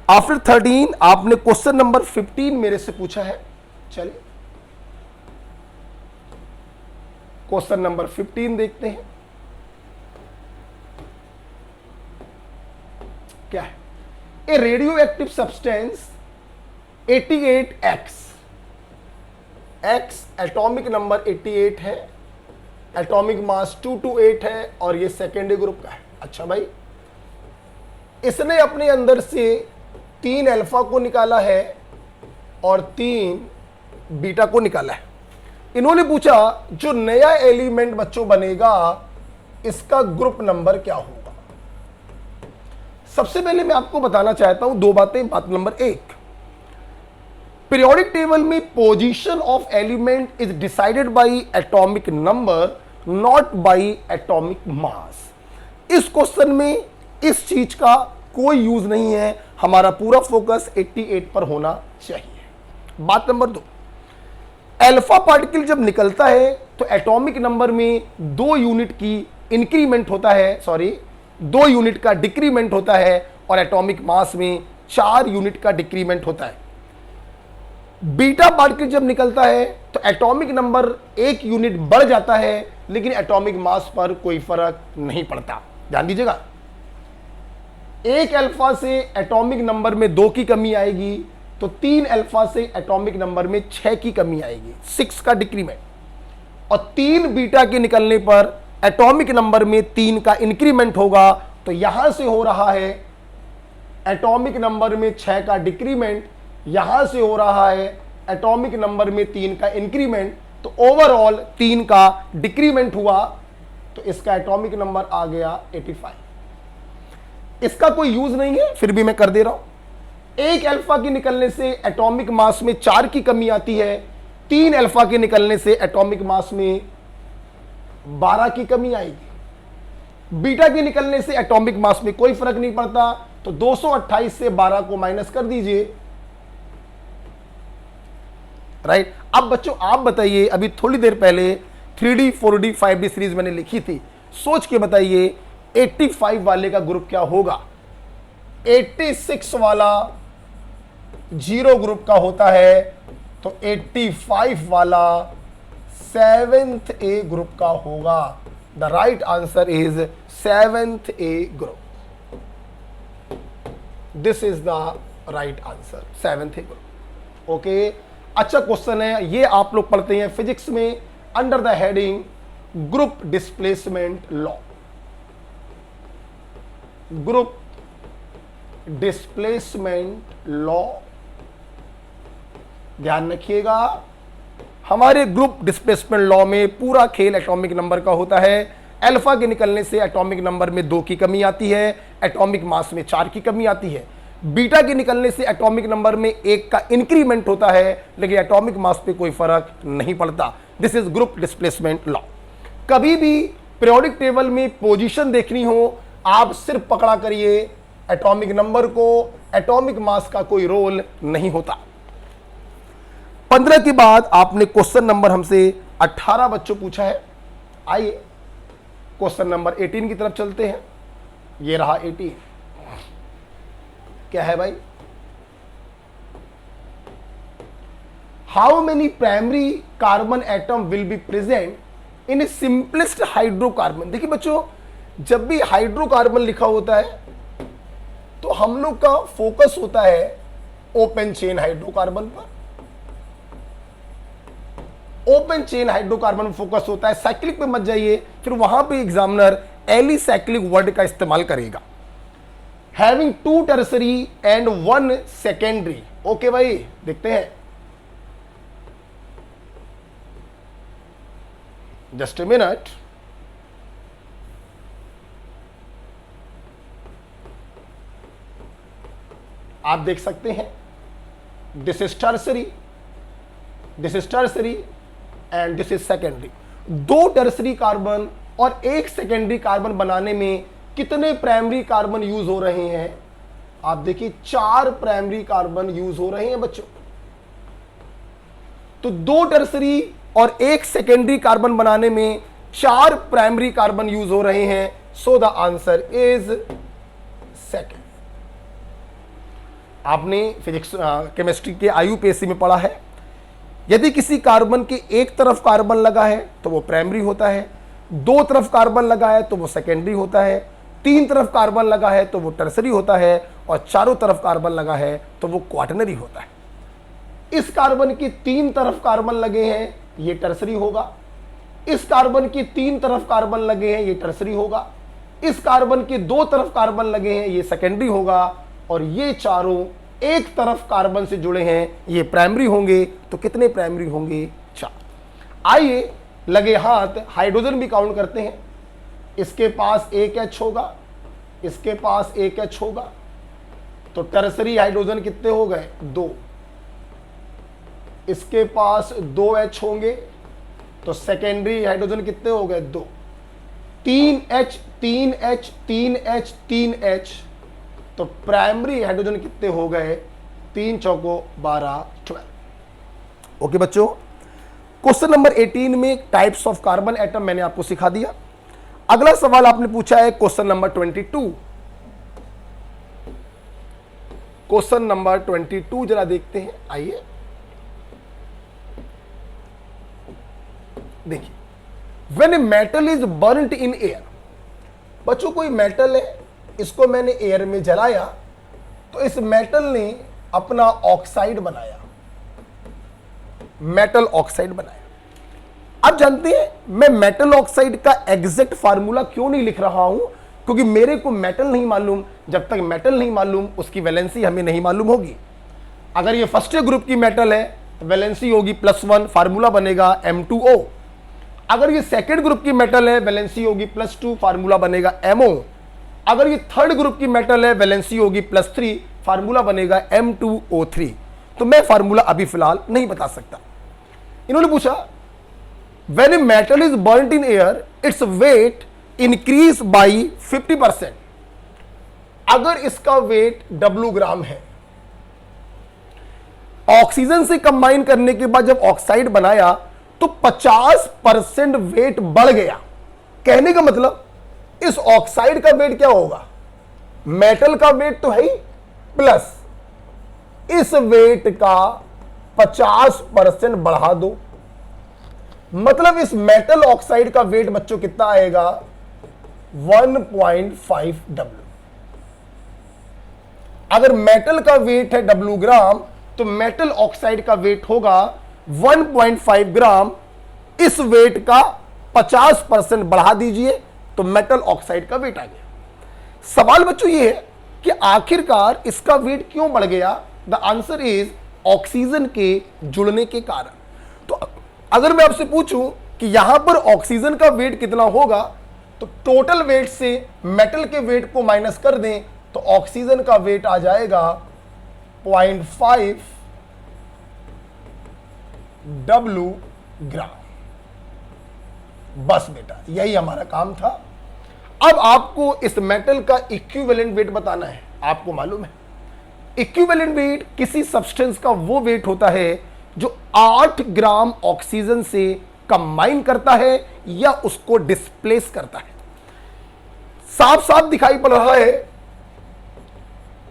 आफ्टर 13 आपने क्वेश्चन नंबर 15 मेरे से पूछा है। चलिए क्वेश्चन नंबर 15 देखते हैं क्या है। A radioactive substance 88X, X atomic number 88 है, एटॉमिक मास 228 है और ये सेकेंडरी ग्रुप का है। अच्छा भाई, इसने अपने अंदर से 3 अल्फा को निकाला है और 3 बीटा को निकाला है। इन्होंने पूछा जो नया एलिमेंट बच्चों बनेगा इसका ग्रुप नंबर क्या होगा। सबसे पहले मैं आपको बताना चाहता हूं 2 बातें। बात नंबर 1, पीरियोडिक टेबल में position of element is decided by atomic number, not bye atomic mass. इस क्वेश्चन में इस चीज का कोई यूज नहीं है, हमारा पूरा फोकस 88 पर होना चाहिए। बात नंबर 2, अल्फा पार्टिकल जब निकलता है तो एटॉमिक नंबर में 2 यूनिट की इंक्रीमेंट होता है, सॉरी 2 यूनिट का डिक्रीमेंट होता है और एटॉमिक मास में 4 यूनिट का डिक्रीमेंट होता है। बीटा पार्टिकल जब निकलता है तो एटॉमिक नंबर 1 यूनिट बढ़ जाता है, लेकिन एटॉमिक मास पर कोई फर्क नहीं पड़ता। ध्यान दीजिएगा, 1 अल्फा से एटॉमिक नंबर में 2 की कमी आएगी तो 3 अल्फा से एटॉमिक नंबर में 6 की कमी आएगी, 6 का डिक्रीमेंट। और 3 बीटा के निकलने पर एटॉमिक नंबर में 3 का इंक्रीमेंट होगा। तो यहां से हो रहा है एटॉमिक नंबर में 6 का डिक्रीमेंट, यहां से हो रहा है एटॉमिक नंबर में 3 का इंक्रीमेंट। तो ओवरऑल 3 का डिक्रीमेंट हुआ, तो इसका एटॉमिक नंबर आ गया 85। इसका कोई यूज नहीं है, फिर भी मैं कर दे रहा हूं। 1 अल्फा के निकलने से एटॉमिक मास में 4 की कमी आती है, 3 अल्फा के निकलने से एटॉमिक मास में 12 की कमी आएगी। बीटा के निकलने से एटॉमिक मास में कोई फर्क नहीं पड़ता, तो 228 से 12 को माइनस कर दीजिए, राइट। अब बच्चों आप बताइए, अभी थोड़ी देर पहले 3D 4D 5D सीरीज मैंने लिखी थी, सोच के बताइए 85 वाले का ग्रुप क्या होगा। 86 वाला 0 ग्रुप का होता है, तो 85 वाला 7th A ग्रुप का होगा। The right answer is 7th A group. This is the right answer, 7th A group. Okay, अच्छा क्वेश्चन है, ये आप लोग पढ़ते हैं फिजिक्स में under the heading group displacement law. Group displacement law, ध्यान रखिएगा। हमारे ग्रुप डिस्प्लेसमेंट लॉ में पूरा खेल एटॉमिक नंबर का होता है। अल्फा के निकलने से एटॉमिक नंबर में 2 की कमी आती है, एटॉमिक मास में 4 की कमी आती है। बीटा के निकलने से एटॉमिक नंबर में 1 का इंक्रीमेंट होता है, लेकिन एटॉमिक मास पे कोई फर्क नहीं पड़ता। This is group displacement law. कभी भी पीरियोडिक टेबल में पोजीशन देखनी हो, आप सिर्फ पकड़ा करिए एटॉमिक नंबर को, एटॉमिक मास का कोई रोल नहीं होता। 15 के बाद आपने क्वेश्चन नंबर हमसे 18 बच्चों पूछा है। आइए क्वेश्चन नंबर 18 की तरफ चलते हैं। ये रहा 18। क्या है भाई? How many primary carbon atom will be present in A simplest hydrocarbon. देखिए बच्चों, जब भी हाइड्रोकार्बन लिखा होता है तो हम लोग का फोकस होता है ओपन चेन हाइड्रोकार्बन पर। ओपन चेन हाइड्रोकार्बन में फोकस होता है, साइक्लिक पे मत जाइए, फिर वहां पे एग्जामिनर एलिसाइक्लिक वर्ड का इस्तेमाल करेगा। Having 2 tertiary and 1 secondary. Okay भाई, देखते हैं। Just a minute. आप देख सकते हैं this is tertiary, this is tertiary and this is secondary. 2 tertiary carbon और 1 सेकेंडरी कार्बन बनाने में कितने प्राइमरी कार्बन यूज हो रहे हैं? आप देखिए 4 प्राइमरी कार्बन यूज हो रहे हैं बच्चों। तो 2 टर्सरी और 1 सेकेंडरी कार्बन बनाने में 4 प्राइमरी कार्बन यूज हो रहे हैं। सो द आंसर इज सेकेंड। आपने फिजिक्स केमिस्ट्री के IUPAC में पढ़ा है, यदि किसी कार्बन के एक तरफ कार्बन लगा है तो वो प्राइमरी होता है, 2 तरफ कार्बन लगा है तो वो सेकेंडरी होता है, 3 तरफ कार्बन लगा है तो वो टर्सरी होता है, और चारों तरफ कार्बन लगा है तो वो क्वाटरनरी होता है। इस कार्बन के 3 तरफ कार्बन लगे हैं, ये टर्सरी होगा। इस कार्बन के 3 तरफ कार्बन लगे हैं, ये टर्सरी होगा। इस कार्बन के 2 तरफ कार्बन लगे हैं, ये सेकेंडरी होगा। और ये चारों एक तरफ कार्बन से जुड़े हैं, ये प्राइमरी होंगे। तो कितने प्राइमरी होंगे? 4। आइए लगे हाथ हाइड्रोजन भी काउंट करते हैं। इसके पास 1 H होगा, इसके पास 1 H होगा, तो टर्सरी हाइड्रोजन कितने हो गए? 2। इसके पास 2 H होंगे, तो सेकेंडरी हाइड्रोजन कितने हो गए? 2। 3 H 3 H 3 H 3 H, तो प्राइमरी हाइड्रोजन कितने हो गए? 3 चौको 12 12। ओके बच्चों, क्वेश्चन नंबर 18 में टाइप्स ऑफ कार्बन एटम मैंने आपको सिखा दिया। अगला सवाल आपने पूछा है क्वेश्चन नंबर 22। क्वेश्चन नंबर 22 जरा देखते हैं। आइए देखिए, when a metal is burned in air. बच्चों कोई मेटल है, इसको मैंने एयर में जलाया तो इस मेटल ने अपना ऑक्साइड बनाया, मेटल ऑक्साइड बनाया। अब जानते हैं मैं मेटल ऑक्साइड का एग्जैक्ट फार्मूला क्यों नहीं लिख रहा हूं? क्योंकि मेरे को मेटल नहीं मालूम। जब तक मेटल नहीं मालूम उसकी वैलेंसी हमें नहीं मालूम होगी। अगर ये फर्स्ट ग्रुप की मेटल है, वैलेंसी होगी +1, फार्मूला बनेगा M2O। अगर ये सेकेंड ग्रुप की मेटल है, वैलेंसी होगी +2, फार्मूला बनेगा MO। अगर ये थर्ड ग्रुप की मेटल है, वैलेंसी होगी +3, फार्मूला बनेगा M2O3। तो मैं फार्मूला अभी फिलहाल नहीं बता सकता। इन्होंने पूछा when a metal is burned in air its weight increase by 50%। अगर इसका वेट W ग्राम है, ऑक्सीजन से कंबाइन करने के बाद जब ऑक्साइड बनाया तो 50% वेट बढ़ गया। कहने का मतलब इस ऑक्साइड का वेट क्या होगा? मेटल का वेट तो है ही, प्लस इस वेट का 50% बढ़ा दो। मतलब इस मेटल ऑक्साइड का वेट बच्चों कितना आएगा? 1.5 W। अगर मेटल का वेट है W ग्राम तो मेटल ऑक्साइड का वेट होगा 1.5 ग्राम। इस वेट का 50% बढ़ा दीजिए तो मेटल ऑक्साइड का वेट आ गया। सवाल बच्चों ये है कि आखिरकार इसका वेट क्यों बढ़ गया? द आंसर इज ऑक्सीजन के जुड़ने के कारण। तो अगर मैं आपसे पूछूं कि यहां पर ऑक्सीजन का वेट कितना होगा, तो टोटल वेट से मेटल के वेट को माइनस कर दें तो ऑक्सीजन का वेट आ जाएगा 0.5 W ग्राम। बस बेटा यही हमारा काम था। अब आपको इस मेटल का इक्विवेलेंट वेट बताना है। आपको मालूम है इक्विवेलेंट वेट किसी सब्सटेंस का वो वेट होता है जो 8 ग्राम ऑक्सीजन से कंबाइन करता है या उसको डिस्प्लेस करता है। साफ साफ दिखाई पड़ रहा है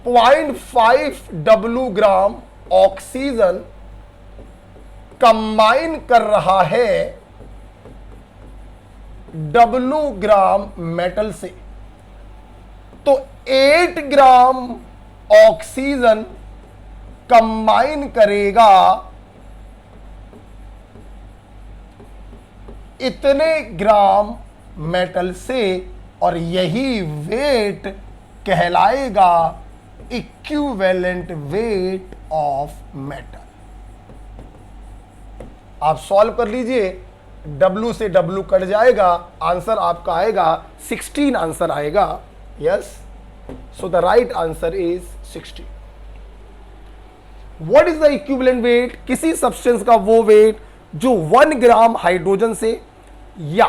0.5 डब्ल्यू ग्राम ऑक्सीजन कंबाइन कर रहा है डब्ल्यू ग्राम मेटल से। तो 8 ग्राम ऑक्सीजन कंबाइन करेगा इतने ग्राम मेटल से और यही वेट कहलाएगा इक्विवेलेंट वेट ऑफ मेटल। आप सॉल्व कर लीजिए, W से W कट जाएगा, आंसर आपका आएगा 16 आंसर आएगा। Yes, so the right answer is 16। What is the equivalent weight? किसी सब्सटेंस का वो वेट जो 1 ग्राम हाइड्रोजन से या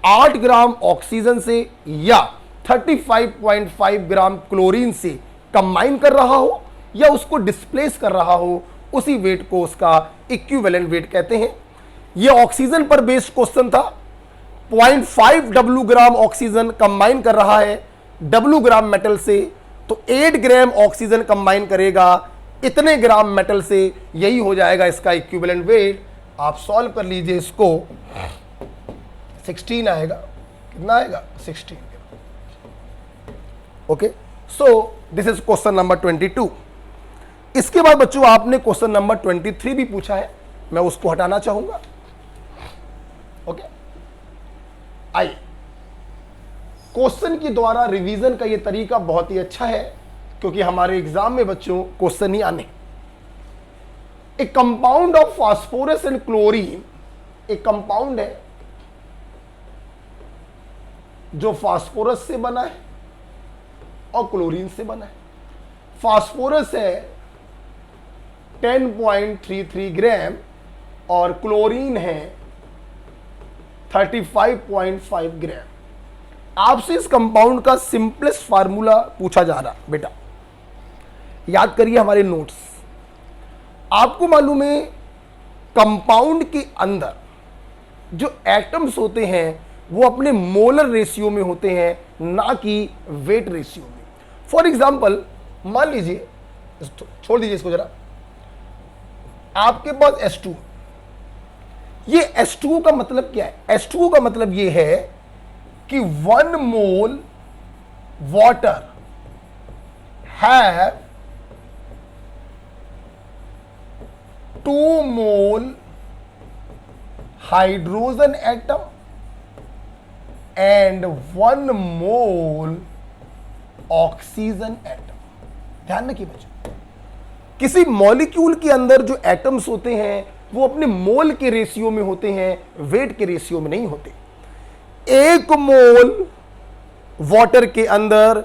8 ग्राम ऑक्सीजन से या 35.5 ग्राम क्लोरीन से कंबाइन कर रहा हो या उसको डिस्प्लेस कर रहा हो, उसी वेट को उसका इक्विवेलेंट वेट कहते हैं। यह ऑक्सीजन पर बेस्ड क्वेश्चन था। 0.5 डब्ल्यू ग्राम ऑक्सीजन कंबाइन कर रहा है डब्ल्यू ग्राम मेटल से, तो 8 ग्राम ऑक्सीजन कंबाइन करेगा इतने ग्राम मेटल से, यही हो जाएगा इसका इक्विवेलेंट वेट। आप सॉल्व कर लीजिए, इसको 16 आएगा। कितना आएगा? 16। Okay, so this is question number 22। इसके बाद बच्चों आपने क्वेश्चन नंबर 23 भी पूछा है, मैं उसको हटाना चाहूंगा। ओके, आइए, क्वेश्चन के द्वारा रिवीजन का यह तरीका बहुत ही अच्छा है, क्योंकि हमारे एग्जाम में बच्चों क्वेश्चन ही आने। ए compound of phosphorus and chlorine, एक कंपाउंड है जो फास्फोरस से बना है और क्लोरीन से बना है। फास्फोरस है 10.33 ग्राम और क्लोरीन है 35.5 ग्राम। आपसे इस कंपाउंड का सिंपलेस्ट फार्मूला पूछा जा रहा। बेटा याद करिए हमारे नोट्स। आपको मालूम है कंपाउंड के अंदर जो एटम्स होते हैं वो अपने मोलर रेशियो में होते हैं, ना कि वेट रेशियो में। फॉर एग्जाम्पल मान लीजिए, छोड़ दीजिए इसको जरा, आपके पास H2। ये H2O का मतलब क्या है? H2O का मतलब ये है कि 1 मोल water have 2 mole hydrogen atom and 1 mole oxygen atom. ध्यान रखिए बच्चों, किसी मॉलिक्यूल के अंदर जो एटम्स होते हैं वो अपने मोल के रेशियो में होते हैं, वेट के रेशियो में नहीं होते। 1 मोल वाटर के अंदर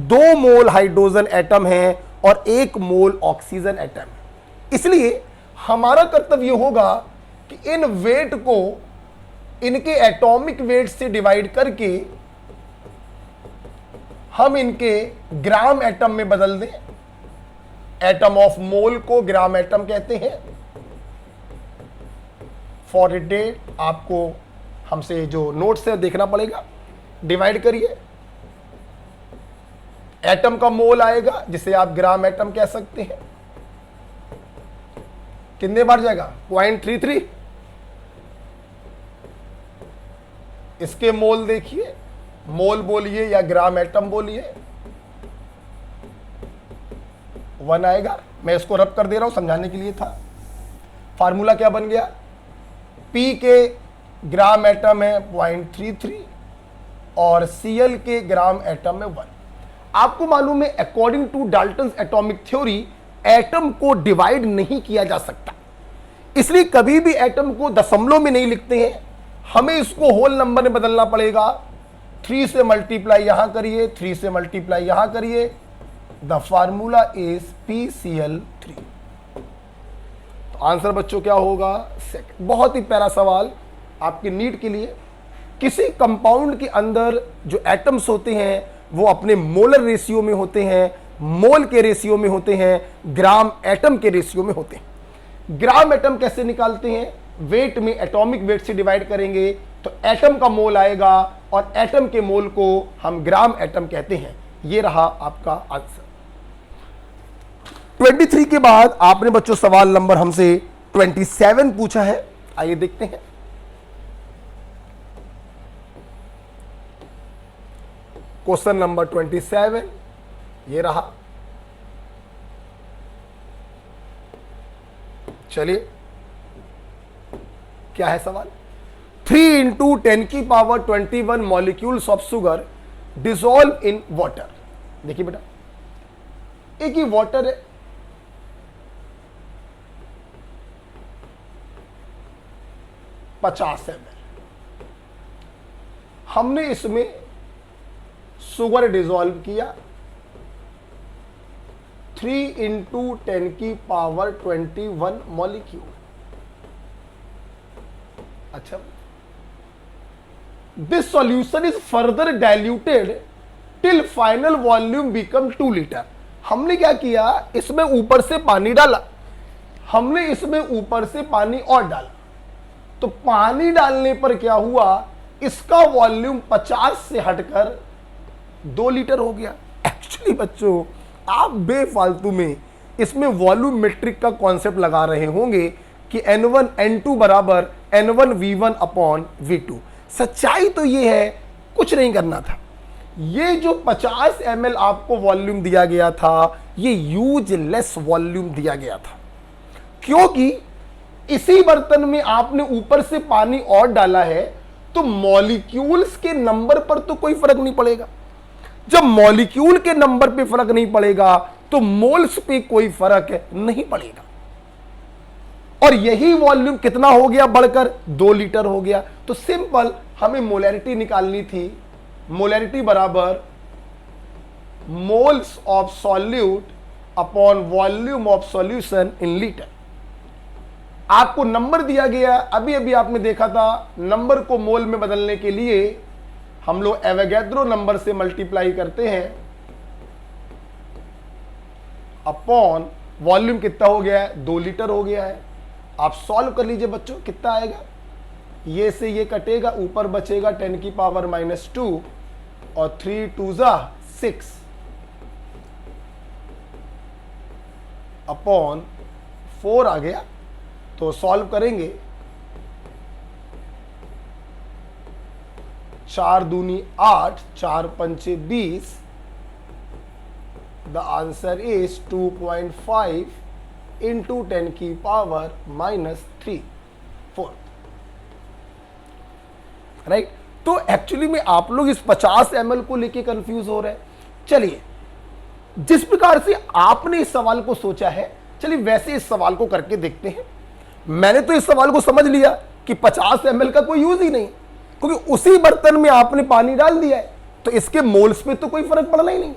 2 मोल हाइड्रोजन एटम है और 1 मोल ऑक्सीजन एटम है। इसलिए हमारा कर्तव्य होगा कि इन वेट को इनके एटॉमिक वेट से डिवाइड करके हम इनके ग्राम एटम में बदल दें। एटम ऑफ मोल को ग्राम एटम कहते हैं। फॉर इट डेट आपको हमसे जो नोट्स है देखना पड़ेगा। डिवाइड करिए, एटम का मोल आएगा जिसे आप ग्राम एटम कह सकते हैं। कितने बार जाएगा? 0.33। इसके मोल देखिए, मोल बोलिए या ग्राम एटम बोलिए, 1 आएगा। मैं इसको रब कर दे रहा हूं, समझाने के लिए था। फार्मूला क्या बन गया? P के ग्राम एटम है 0.33 और Cl के ग्राम एटम है 1। आपको मालूम है according to Dalton's atomic theory atom को डिवाइड नहीं किया जा सकता, इसलिए कभी भी एटम को दशमलव में नहीं लिखते हैं, हमें इसको होल नंबर में बदलना पड़ेगा। 3 से मल्टीप्लाई यहां करिए, 3 से मल्टीप्लाई यहां करिए। The formula is PCl3। तो आंसर बच्चों क्या होगा? सेकंड। बहुत ही प्यारा सवाल आपके नीट के लिए। किसी कंपाउंड के अंदर जो एटम्स होते हैं वो अपने मोलर रेशियो में होते हैं, मोल के रेशियो में होते हैं, ग्राम एटम के रेशियो में होते हैं। ग्राम एटम कैसे निकालते हैं? वेट में एटॉमिक वेट से डिवाइड करेंगे तो एटम का मोल आएगा और एटम के मोल को हम ग्राम एटम कहते हैं। ये रहा आपका आंसर। 23 के बाद आपने बच्चों सवाल नंबर हमसे 27 पूछा है, आइए देखते हैं। क्वेश्चन नंबर 27 ये रहा। चलिए क्या है सवाल? 3 × 10⁻21 molecules of sugar dissolve in water. देखिए बेटा, एक ही वाटर है, $50 ml। हमने इसमें शुगर डिसॉल्व किया 3 × 10⁻21 मॉलिक्यूल। अच्छा, this solution is further diluted till final volume become 2 litre. हमने क्या किया, इसमें ऊपर से पानी डाला, हमने इसमें ऊपर से पानी और डाला, तो पानी डालने पर क्या हुआ, इसका वॉल्यूम 50 से हटकर 2 लीटर हो गया। एक्चुअली बच्चों आप बेफालतू में इसमें वॉल्यूम मेट्रिक का कॉन्सेप्ट लगा रहे होंगे कि N1 N2 बराबर N1 V1 अपॉन V2। सच्चाई तो ये है, कुछ नहीं करना था। ये जो 50 ml आपको वॉल्यूम दिया गया था, ये यूजलेस वॉल्यूम दिया गया था, क्योंकि इसी बर्तन में आपने ऊपर से पानी और डाला है, तो मॉलिक्यूल्स के नंबर पर तो कोई फर्क नहीं पड़ेगा। जब मॉलिक्यूल के नंबर पे फर्क नहीं पड़ेगा तो मोल्स पे कोई फर्क नहीं पड़ेगा। और यही वॉल्यूम कितना हो गया बढ़कर 2 लीटर हो गया। तो सिंपल हमें मोलैरिटी निकालनी थी। मोलैरिटी बराबर moles of solute upon volume of solution in litre. आपको नंबर दिया गया, अभी अभी आपने देखा था, नंबर को मोल में बदलने के लिए हम लोग एवोगैड्रो नंबर से मल्टीप्लाई करते हैं अपॉन वॉल्यूम कितना हो गया है, 2 लीटर हो गया है। आप सॉल्व कर लीजिए बच्चों, कितना आएगा, ये से ये कटेगा, ऊपर बचेगा 10⁻⁻2 और 3 2 6 अपॉन 4 आ गया। तो सॉल्व करेंगे, 4 दूनी 8, 4 पंचे 20। The answer is 2.5 into 10⁻³ 4। Right. तो एक्चुअली में आप लोग इस 50 ml को लेके कंफ्यूज हो रहे हैं। चलिए, जिस प्रकार से आपने इस सवाल को सोचा है, चलिए वैसे इस सवाल को करके देखते हैं। मैंने तो इस सवाल को समझ लिया कि 50 ml का कोई यूज ही नहीं, क्योंकि उसी बर्तन में आपने पानी डाल दिया है, तो इसके मोल्स पे तो कोई फर्क पड़ना ही नहीं।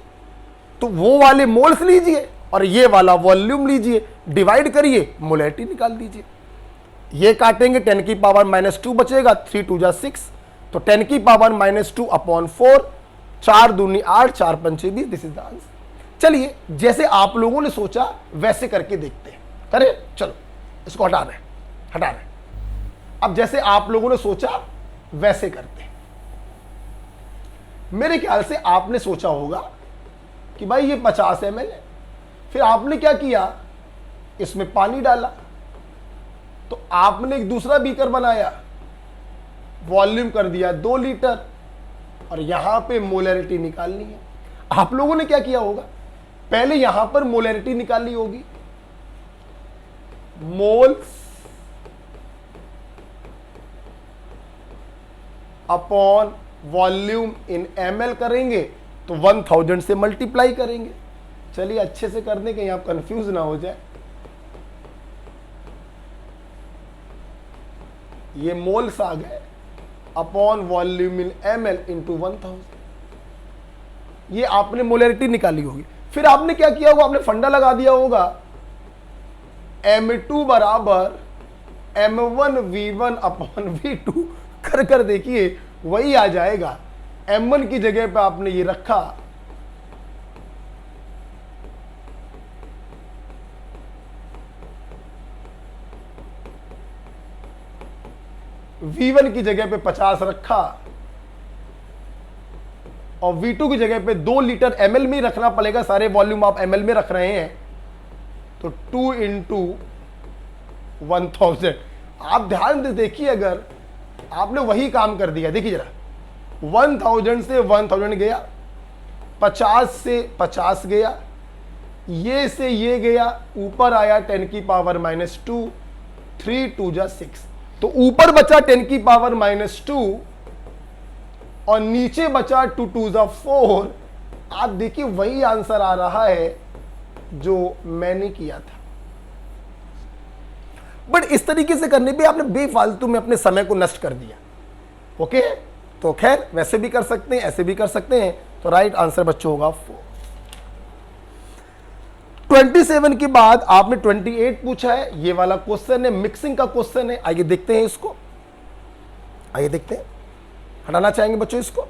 तो वो वाले मोल्स लीजिए और ये वाला वॉल्यूम लीजिए, डिवाइड करिए, मोलैरिटी निकाल दीजिए। ये काटेंगे 10⁻² बचेगा, 3 2 6, तो 10⁻² अपॉन 4, 4 दूनी 8, 4 पंचे 20। This is the answer. चलिए जैसे आप लोगों ने सोचा वैसे करके देखते हैं। करें, चलो इसको हटा रहे हैं। अब जैसे आप लोगों ने सोचा वैसे करते हैं। मेरे ख्याल से आपने सोचा होगा कि भाई ये 50 ml है, फिर आपने क्या किया, इसमें पानी डाला, तो आपने एक दूसरा बीकर बनाया, वॉल्यूम कर दिया 2 लीटर, और यहां पे मोलैरिटी निकालनी है। आप लोगों ने क्या किया होगा, पहले यहां पर मोलैरिटी निकाली होगी, moles upon volume in ml करेंगे, तो 1000 से मल्टीप्लाई करेंगे। चलिए अच्छे से कर दें, कहीं आप कंफ्यूज ना हो जाए। ये मोल्स आ गए upon volume in ml into 1000। ये आपने मोलैरिटी निकाली होगी। फिर आपने क्या किया होगा, आपने फंडा लगा दिया होगा, M2 बराबर M1 V1 अपॉन V2 कर देखिए वही आ जाएगा। M1 की जगह पे आपने ये रखा, V1 की जगह पे 50 रखा और V2 की जगह पे 2 लीटर ml में रखना पड़ेगा, सारे वॉल्यूम आप ml में रख रहे हैं, तो 2 इंटू 1000। आप ध्यान से देखिए, अगर आपने वही काम कर दिया, देखिए जरा, 1000 से 1000 गया, 50 से 50 गया, ये से ये गया, ऊपर आया 10 की पावर -2, 3 2 जा 6, तो ऊपर बचा 10 की पावर -2 और नीचे बचा 2 2 जा 4। आप देखिए वही आंसर आ रहा है जो मैंने किया था। बट इस तरीके से करने पे आपने बेफालतू में अपने समय को नष्ट कर दिया। ओके, तो खैर वैसे भी कर सकते हैं, ऐसे भी कर सकते हैं, तो राइट आंसर बच्चों होगा 4। 27 के बाद आपने 28 पूछा है, ये वाला क्वेश्चन है, मिक्सिंग का क्वेश्चन है। आइए देखते हैं इसको, आइए देखते हैं, हटाना चाहेंगे बच्चों इसको।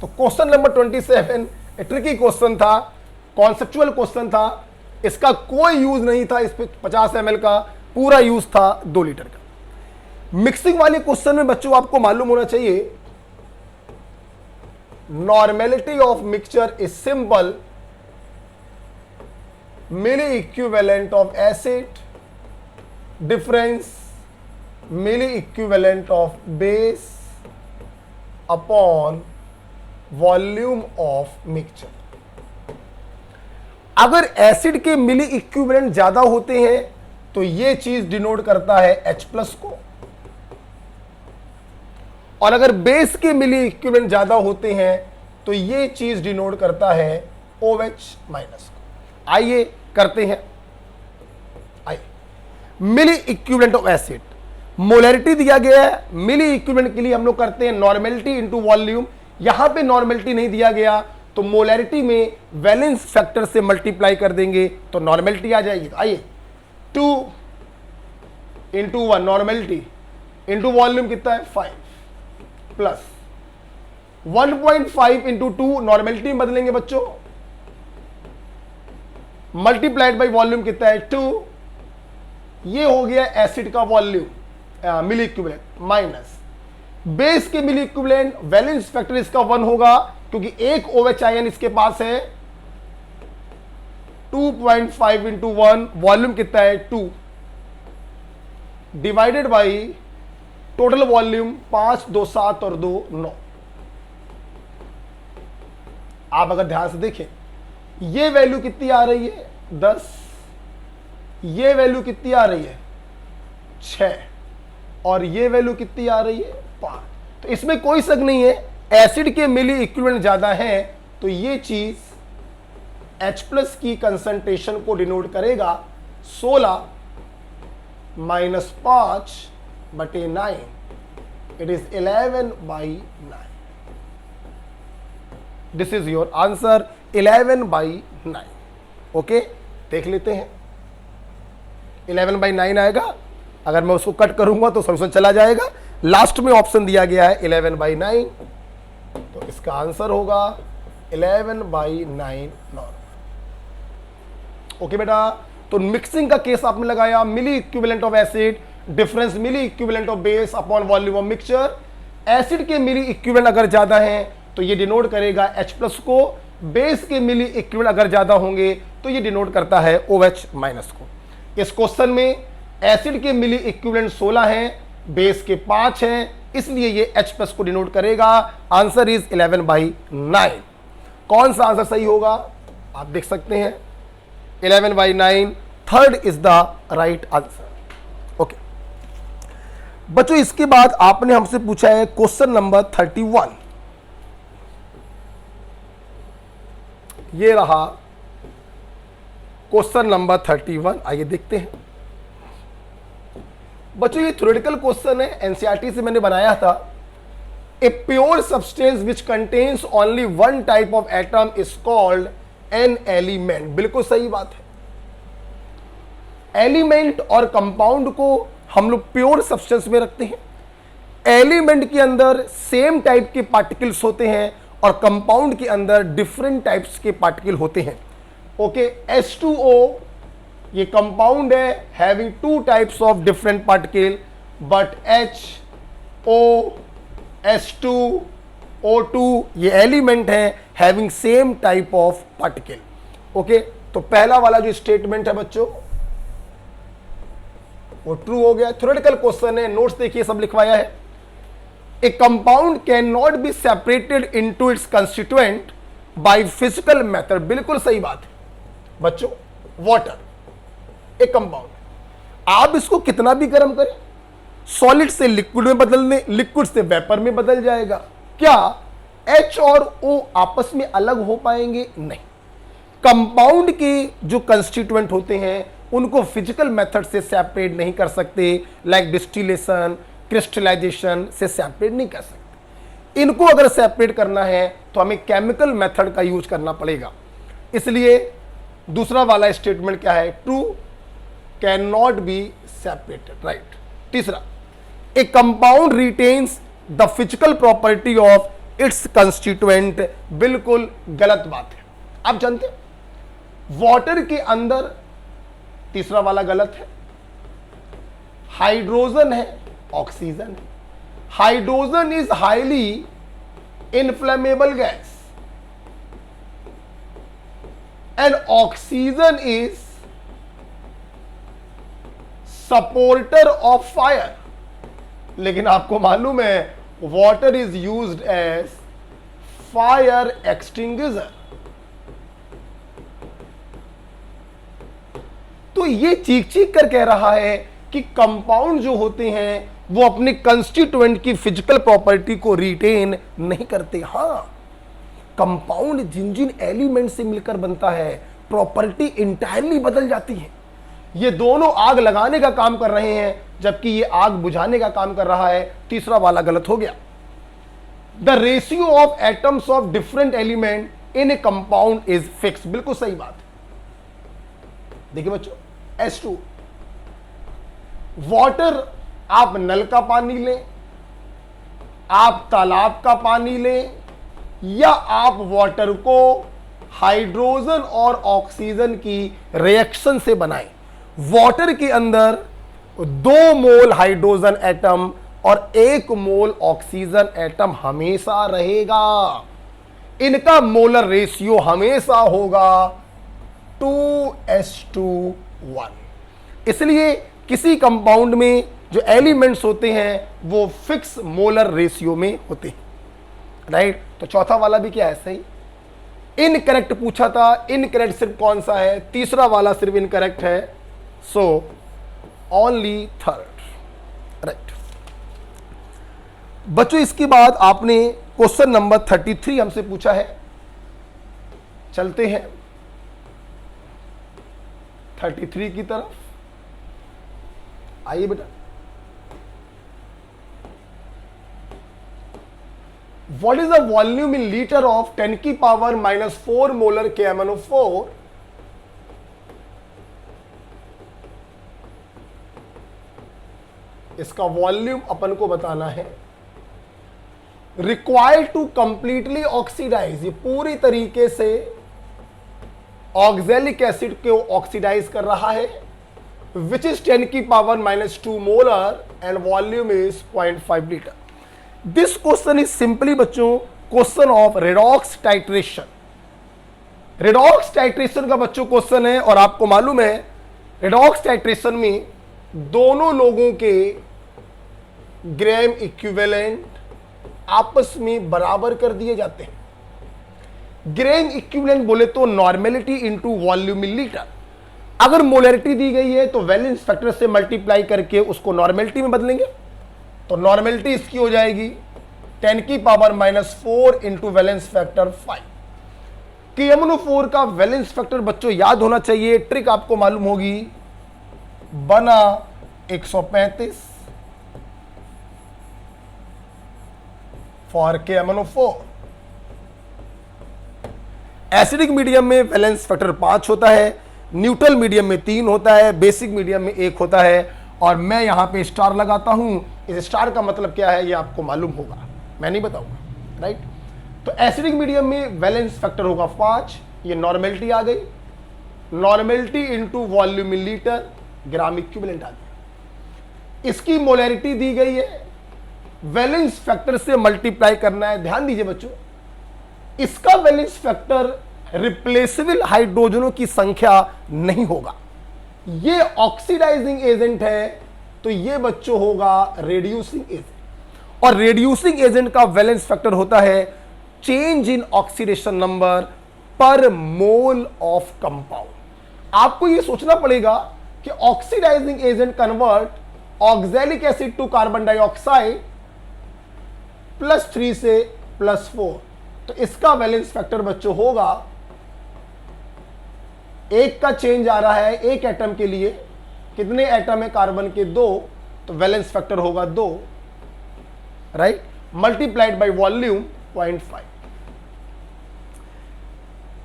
तो क्वेश्चन नंबर 27 ट्रिकी क्वेश्चन था, कॉन्सेप्चुअल क्वेश्चन था, इसका कोई यूज नहीं था, इस पे 50 ml का पूरा यूज था 2 लीटर का। मिक्सिंग वाले क्वेश्चन में बच्चों आपको मालूम होना चाहिए, normality of mixture is simple milli equivalent of acid difference milli equivalent of base upon volume of mixture. अगर एसिड के मिली इक्विवेलेंट ज्यादा होते हैं तो यह चीज डिनोट करता है H+ को, और अगर बेस के मिली इक्विवेलेंट ज्यादा होते हैं तो यह चीज डिनोट करता है OH- को। आइए करते हैं, आइए मिली इक्विवेलेंट ऑफ एसिड, मोलैरिटी दिया गया है, मिली इक्विवेलेंट के लिए हम लोग करते हैं नॉर्मेलिटी इंटू वॉल्यूम। यहां पे नॉर्मेलिटी नहीं दिया गया तो मोलैरिटी में वैलेंस फैक्टर से मल्टीप्लाई कर देंगे तो नॉर्मेलिटी आ जाएगी। तो आइए 2 इंटू 1 नॉर्मेलिटी इंटू वॉल्यूम कितना है 5 प्लस 1.5 इंटू 2 नॉर्मेलिटी में बदलेंगे बच्चों, मल्टीप्लाइड बाई वॉल्यूम कितना है 2, ये हो गया एसिड का वॉल्यूम मिली इक्विवेलेंट, माइनस बेस के मिली इक्विवेलेंट, वैलेंस फैक्टर इसका 1 होगा क्योंकि एक OH आयन इसके पास है, 2.5 इंटू 1 वॉल्यूम कितना है 2 डिवाइडेड बाई टोटल वॉल्यूम 5 2 7 और 2 9। आप अगर ध्यान से देखें ये वैल्यू कितनी आ रही है 10, ये वैल्यू कितनी आ रही है 6 और ये वैल्यू कितनी आ रही है 5। तो इसमें कोई शक नहीं है, एसिड के मिली इक्विवेलेंट ज्यादा है तो ये चीज H+ की कंसंट्रेशन को डिनोट करेगा 16 minus 5/9, it is 11/9। This is your answer 11/9। Okay, देख लेते हैं 11/9 आएगा। अगर मैं उसको कट करूंगा तो सोल्यूशन चला जाएगा। लास्ट में ऑप्शन दिया गया है 11/9, तो इसका आंसर होगा 11/9 नॉर्मल। ओके बेटा, तो मिक्सिंग का केस आपने लगाया, मिली equivalent of acid difference milli equivalent of base upon volume of mixture. Acid के मिली इक्विवेलेंट अगर ज्यादा है तो ये डिनोट करेगा H+ को, बेस के मिली इक्विवेलेंट अगर ज्यादा होंगे तो ये डिनोट करता है OH- को। इस क्वेश्चन में एसिड के मिली इक्विवेलेंट 16 हैं, बेस के 5 हैं, इसलिए ये H+ को डिनोट करेगा। Answer is 11/9। कौन सा आंसर सही होगा आप देख सकते हैं, 11/9 third is the right answer. Okay बच्चों, इसके बाद आपने हमसे पूछा है क्वेश्चन नंबर 31। ये रहा क्वेश्चन नंबर 31। आइए देखते हैं बच्चों, ये थ्योरेटिकल क्वेश्चन है, एनसीईआरटी से मैंने बनाया था। A pure substance which contains only one type of atom is called an element. बिल्कुल सही बात है, एलिमेंट और कंपाउंड को हम लोग प्योर सब्सटेंस में रखते हैं। एलिमेंट के अंदर सेम टाइप के पार्टिकल्स होते हैं और कंपाउंड के अंदर डिफरेंट टाइप्स के पार्टिकल होते हैं। ओके, H2O ये कंपाउंड है having two types of different particle, but HO, H2, O2 ये एलिमेंट है having same type of particle. Okay, तो पहला वाला जो स्टेटमेंट है बच्चों वो ट्रू हो गया। थ्योरेटिकल क्वेश्चन है, नोट्स देखिए सब लिखवाया है। ए compound can not be separated into its constituent by physical method. बिल्कुल सही बात है बच्चों। वाटर एक कंपाउंड, आप इसको कितना भी गर्म करें, सॉलिड से लिक्विड में बदलने, लिक्विड से वेपर में बदल जाएगा। क्या H और O आपस में अलग हो पाएंगे? नहीं। कंपाउंड के जो कंस्टिट्यूएंट होते हैं उनको फिजिकल मेथड से सेपरेट नहीं कर सकते, लाइक डिस्टिलेशन, क्रिस्टलाइजेशन से सेपरेट नहीं कर सकते। इनको अगर सेपरेट करना है तो हमें केमिकल मेथड का यूज करना पड़ेगा। इसलिए दूसरा वाला स्टेटमेंट क्या है? True, can not be separated, right. तीसरा, a compound retains the physical property of its constituent. बिल्कुल गलत बात है। आप जानते हैं वाटर के अंदर, तीसरा वाला गलत है, हाइड्रोजन है, ऑक्सीजन है। Hydrogen is highly inflammable gas and oxygen is supporter of fire. लेकिन आपको मालूम है water is used as fire extinguisher. तो ये चीख चीख कर कह रहा है कि कंपाउंड जो होते हैं वो अपने कंस्टिट्यूएंट की फिजिकल प्रॉपर्टी को रिटेन नहीं करते। हां, कंपाउंड जिन जिन एलिमेंट से मिलकर बनता है प्रॉपर्टी इंटायरली बदल जाती है। ये दोनों आग लगाने का काम कर रहे हैं जबकि ये आग बुझाने का काम कर रहा है। तीसरा वाला गलत हो गया। The ratio of atoms of different element in A compound is fix. बिल्कुल सही बात है। देखिए बच्चों, H2 वाटर, आप नल का पानी लें, आप तालाब का पानी लें, या आप वाटर को हाइड्रोजन और ऑक्सीजन की रिएक्शन से बनाएं, वाटर के अंदर 2 मोल हाइड्रोजन एटम और 1 मोल ऑक्सीजन एटम हमेशा रहेगा। इनका मोलर रेशियो हमेशा होगा 2:1। इसलिए किसी कंपाउंड में जो एलिमेंट्स होते हैं वो फिक्स मोलर रेशियो में होते हैं, राइट। तो चौथा वाला भी क्या है? सही। इनकरेक्ट पूछा था, इनकरेक्ट सिर्फ कौन सा है? तीसरा वाला सिर्फ इनकरेक्ट है, सो ओनली थर्ड, राइट। बच्चों इसके बाद आपने क्वेश्चन नंबर 33 हमसे पूछा है। चलते हैं 33 की तरफ। आइए बेटा, what is the volume in liter of 10 की पावर -4 मोलर KMnO4 इसका वॉल्यूम अपन को बताना है। रिक्वायर्ड टू कंप्लीटली ऑक्सीडाइज, ये पूरी तरीके से ऑक्सैलिक एसिड को ऑक्सीडाइज कर रहा है, विच इज 10 की power -2 molar and volume is 0.5 litre. This question is simply बच्चों question of redox titration. Redox titration का बच्चों क्वेश्चन है, और आपको मालूम है रेडॉक्स टाइट्रेशन में दोनों लोगों के ग्राम इक्विवेलेंट आपस में बराबर कर दिए जाते हैं। ग्राम इक्विवेलेंट बोले तो normality into volume in litre. अगर मोलरिटी दी गई है तो वैलेंस फैक्टर से मल्टीप्लाई करके उसको नॉर्मेलिटी में बदलेंगे, तो नॉर्मेलिटी इसकी हो जाएगी 10 की power -4 into valence factor 5। KMnO4 का वैलेंस फैक्टर बच्चों याद होना चाहिए, ट्रिक आपको मालूम होगी, बना 135 फॉर KMnO4। एसिडिक मीडियम में वैलेंस फैक्टर 5 होता है, न्यूट्रल मीडियम में 3 होता है, बेसिक मीडियम में 1 होता है, और मैं यहां पे स्टार लगाता हूं। इस स्टार का मतलब क्या है ये आपको मालूम होगा, मैं नहीं बताऊंगा, राइट। तो एसिडिक मीडियम में वैलेंस फैक्टर होगा 5, ये नॉर्मेलिटी आ गई, normality into volume in litre, gram equivalent आ गया। इसकी मोलैरिटी दी गई है, वैलेंस फैक्टर से मल्टीप्लाई करना है। ध्यान दीजिए बच्चों, इसका वैलेंस फैक्टर रिप्लेसेबल हाइड्रोजनों की संख्या नहीं होगा, ये ऑक्सीडाइजिंग एजेंट है, तो ये बच्चों होगा रेड्यूसिंग एजेंट। और रेड्यूसिंग एजेंट का वैलेंस फैक्टर होता है चेंज इन ऑक्सीडेशन नंबर पर मोल ऑफ कंपाउंड। आपको ये सोचना पड़ेगा कि oxidizing agent convert oxalic acid to carbon dioxide +3 से +4, तो इसका वैलेंस फैक्टर बच्चों होगा, एक का चेंज आ रहा है एक एटम के लिए, कितने एटम है कार्बन के 2, तो वैलेंस फैक्टर होगा 2, राइट, मल्टीप्लाइड बाय वॉल्यूम 0.5।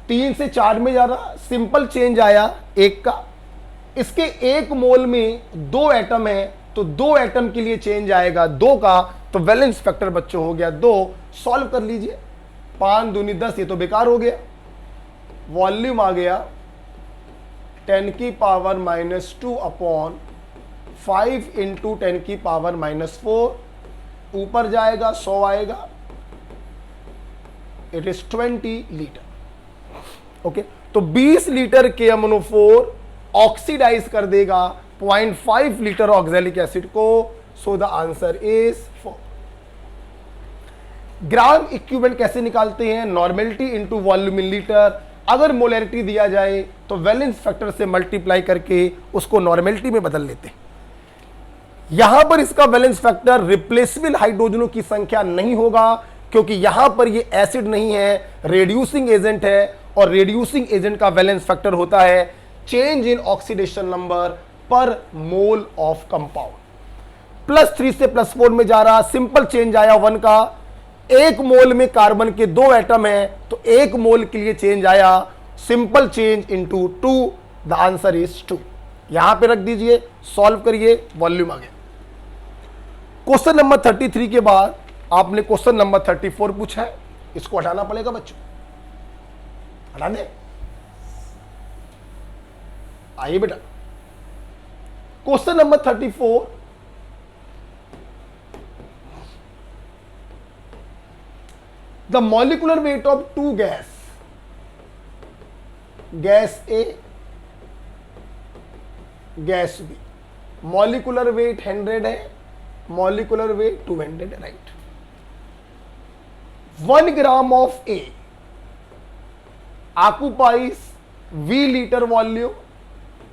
3 से 4 में जा रहा, सिंपल चेंज आया एक का, इसके 1 मोल में 2 एटम है, तो 2 एटम के लिए चेंज आएगा 2 का, तो वैलेंस फैक्टर बच्चों हो गया 2। सॉल्व कर लीजिए, 5 दूनी 10, ये तो बेकार हो गया। वॉल्यूम आ गया 10⁻⁻2 अपॉन 5 इंटू 10⁻⁻4, ऊपर जाएगा 100 आएगा, इट इज 20 लीटर। ओके, तो 20 लीटर KMnO4 ऑक्सीडाइज कर देगा 0.5 लीटर ऑक्सैलिक एसिड को, सो the answer is 4। Gram equivalent कैसे निकालते हैं? Normality into volume in litre. अगर मोलैरिटी दिया जाए तो वैलेंस फैक्टर से मल्टीप्लाई करके उसको नॉर्मेलिटी में बदल लेते हैं। यहां पर इसका वैलेंस फैक्टर रिप्लेसेबल हाइड्रोजनों की संख्या नहीं होगा, क्योंकि यहां पर ये एसिड नहीं है, रेड्यूसिंग एजेंट है, और रेड्यूसिंग एजेंट का वैलेंस फैक्टर होता है चेंज इन ऑक्सीडेशन नंबर पर मोल ऑफ कंपाउंड। +3 से +4 में जा रहा, सिंपल चेंज आया 1 का, 1 मोल में कार्बन के 2 एटम है, तो 1 मोल के लिए चेंज आया, simple change into 2, the answer is 2। यहां पे रख दीजिए, सॉल्व करिए, वॉल्यूम आ गया। क्वेश्चन नंबर 33 के बाद आपने क्वेश्चन नंबर 34 पूछा है, इसको हटाना पड़ेगा बच्चों, हटा दे, आइए बेटा। Question number 34, the molecular weight of 2 gas, gas A, gas B, molecular weight 100 है, मॉलिक्यूलर वेट 200 है, right. 1 gram of A occupies V liter volume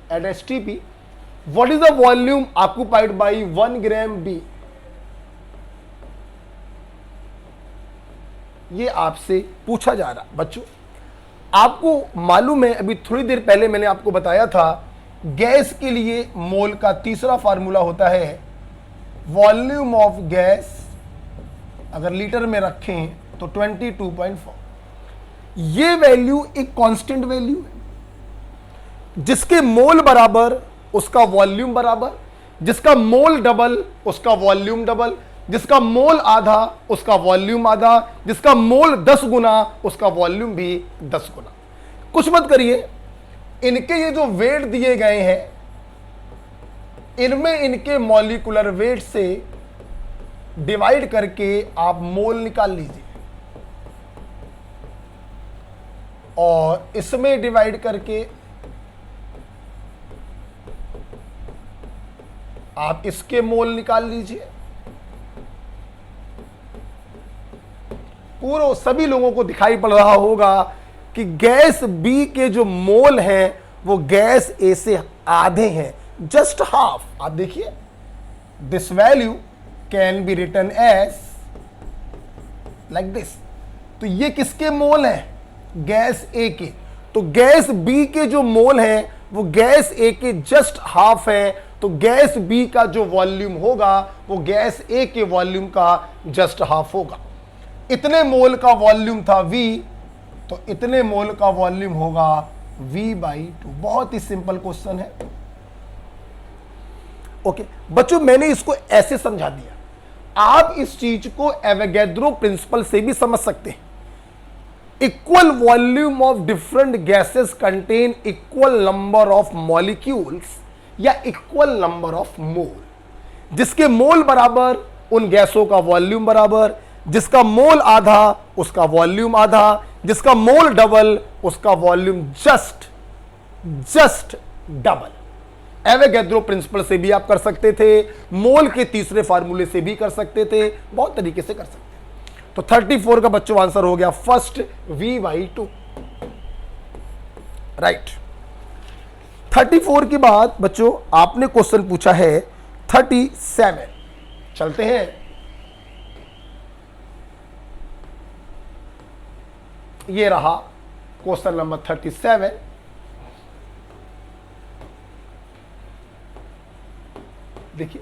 at STP. What is the volume occupied by 1 gram B? ये आपसे पूछा जा रहा बच्चों। आपको मालूम है, अभी थोड़ी देर पहले मैंने आपको बताया था, गैस के लिए मोल का तीसरा फार्मूला होता है वॉल्यूम ऑफ गैस, अगर लीटर में रखें तो 22.4। ये वैल्यू एक कांस्टेंट वैल्यू है, जिसके मोल बराबर उसका वॉल्यूम बराबर, जिसका मोल डबल उसका वॉल्यूम डबल, जिसका मोल आधा उसका वॉल्यूम आधा, जिसका मोल 10 गुना उसका वॉल्यूम भी 10 गुना। कुछ मत करिए, इनके ये जो वेट दिए गए हैं, इनमें इनके मॉलिक्यूलर वेट से डिवाइड करके आप मोल निकाल लीजिए, और इसमें डिवाइड करके आप इसके मोल निकाल लीजिए। पूरा सभी लोगों को दिखाई पड़ रहा होगा कि गैस बी के जो मोल हैं वो गैस ए से आधे हैं, जस्ट हाफ। आप देखिए, this value can be written as like this. तो ये किसके मोल हैं? गैस ए के। तो गैस बी के जो मोल हैं वो गैस ए के जस्ट हाफ है, तो गैस बी का जो वॉल्यूम होगा वो गैस ए के वॉल्यूम का जस्ट हाफ होगा। इतने मोल का वॉल्यूम था V, तो इतने मोल का वॉल्यूम होगा V/2। बहुत ही सिंपल क्वेश्चन है। ओके बच्चों, मैंने इसको ऐसे समझा दिया, आप इस चीज को एवोगैड्रो प्रिंसिपल से भी समझ सकते हैं। Equal volume of different gases contain equal number of molecules या इक्वल नंबर ऑफ मोल। जिसके मोल बराबर उन गैसों का वॉल्यूम बराबर, जिसका मोल आधा उसका वॉल्यूम आधा, जिसका मोल डबल उसका volume just double. Avogadro principle से भी आप कर सकते थे, मोल के तीसरे फार्मूले से भी कर सकते थे, बहुत तरीके से कर सकते हैं। तो 34 का बच्चों आंसर हो गया फर्स्ट V/2, राइट। 34 के बाद बच्चों आपने क्वेश्चन पूछा है 37। चलते हैं, ये रहा क्वेश्चन नंबर 37। देखिए,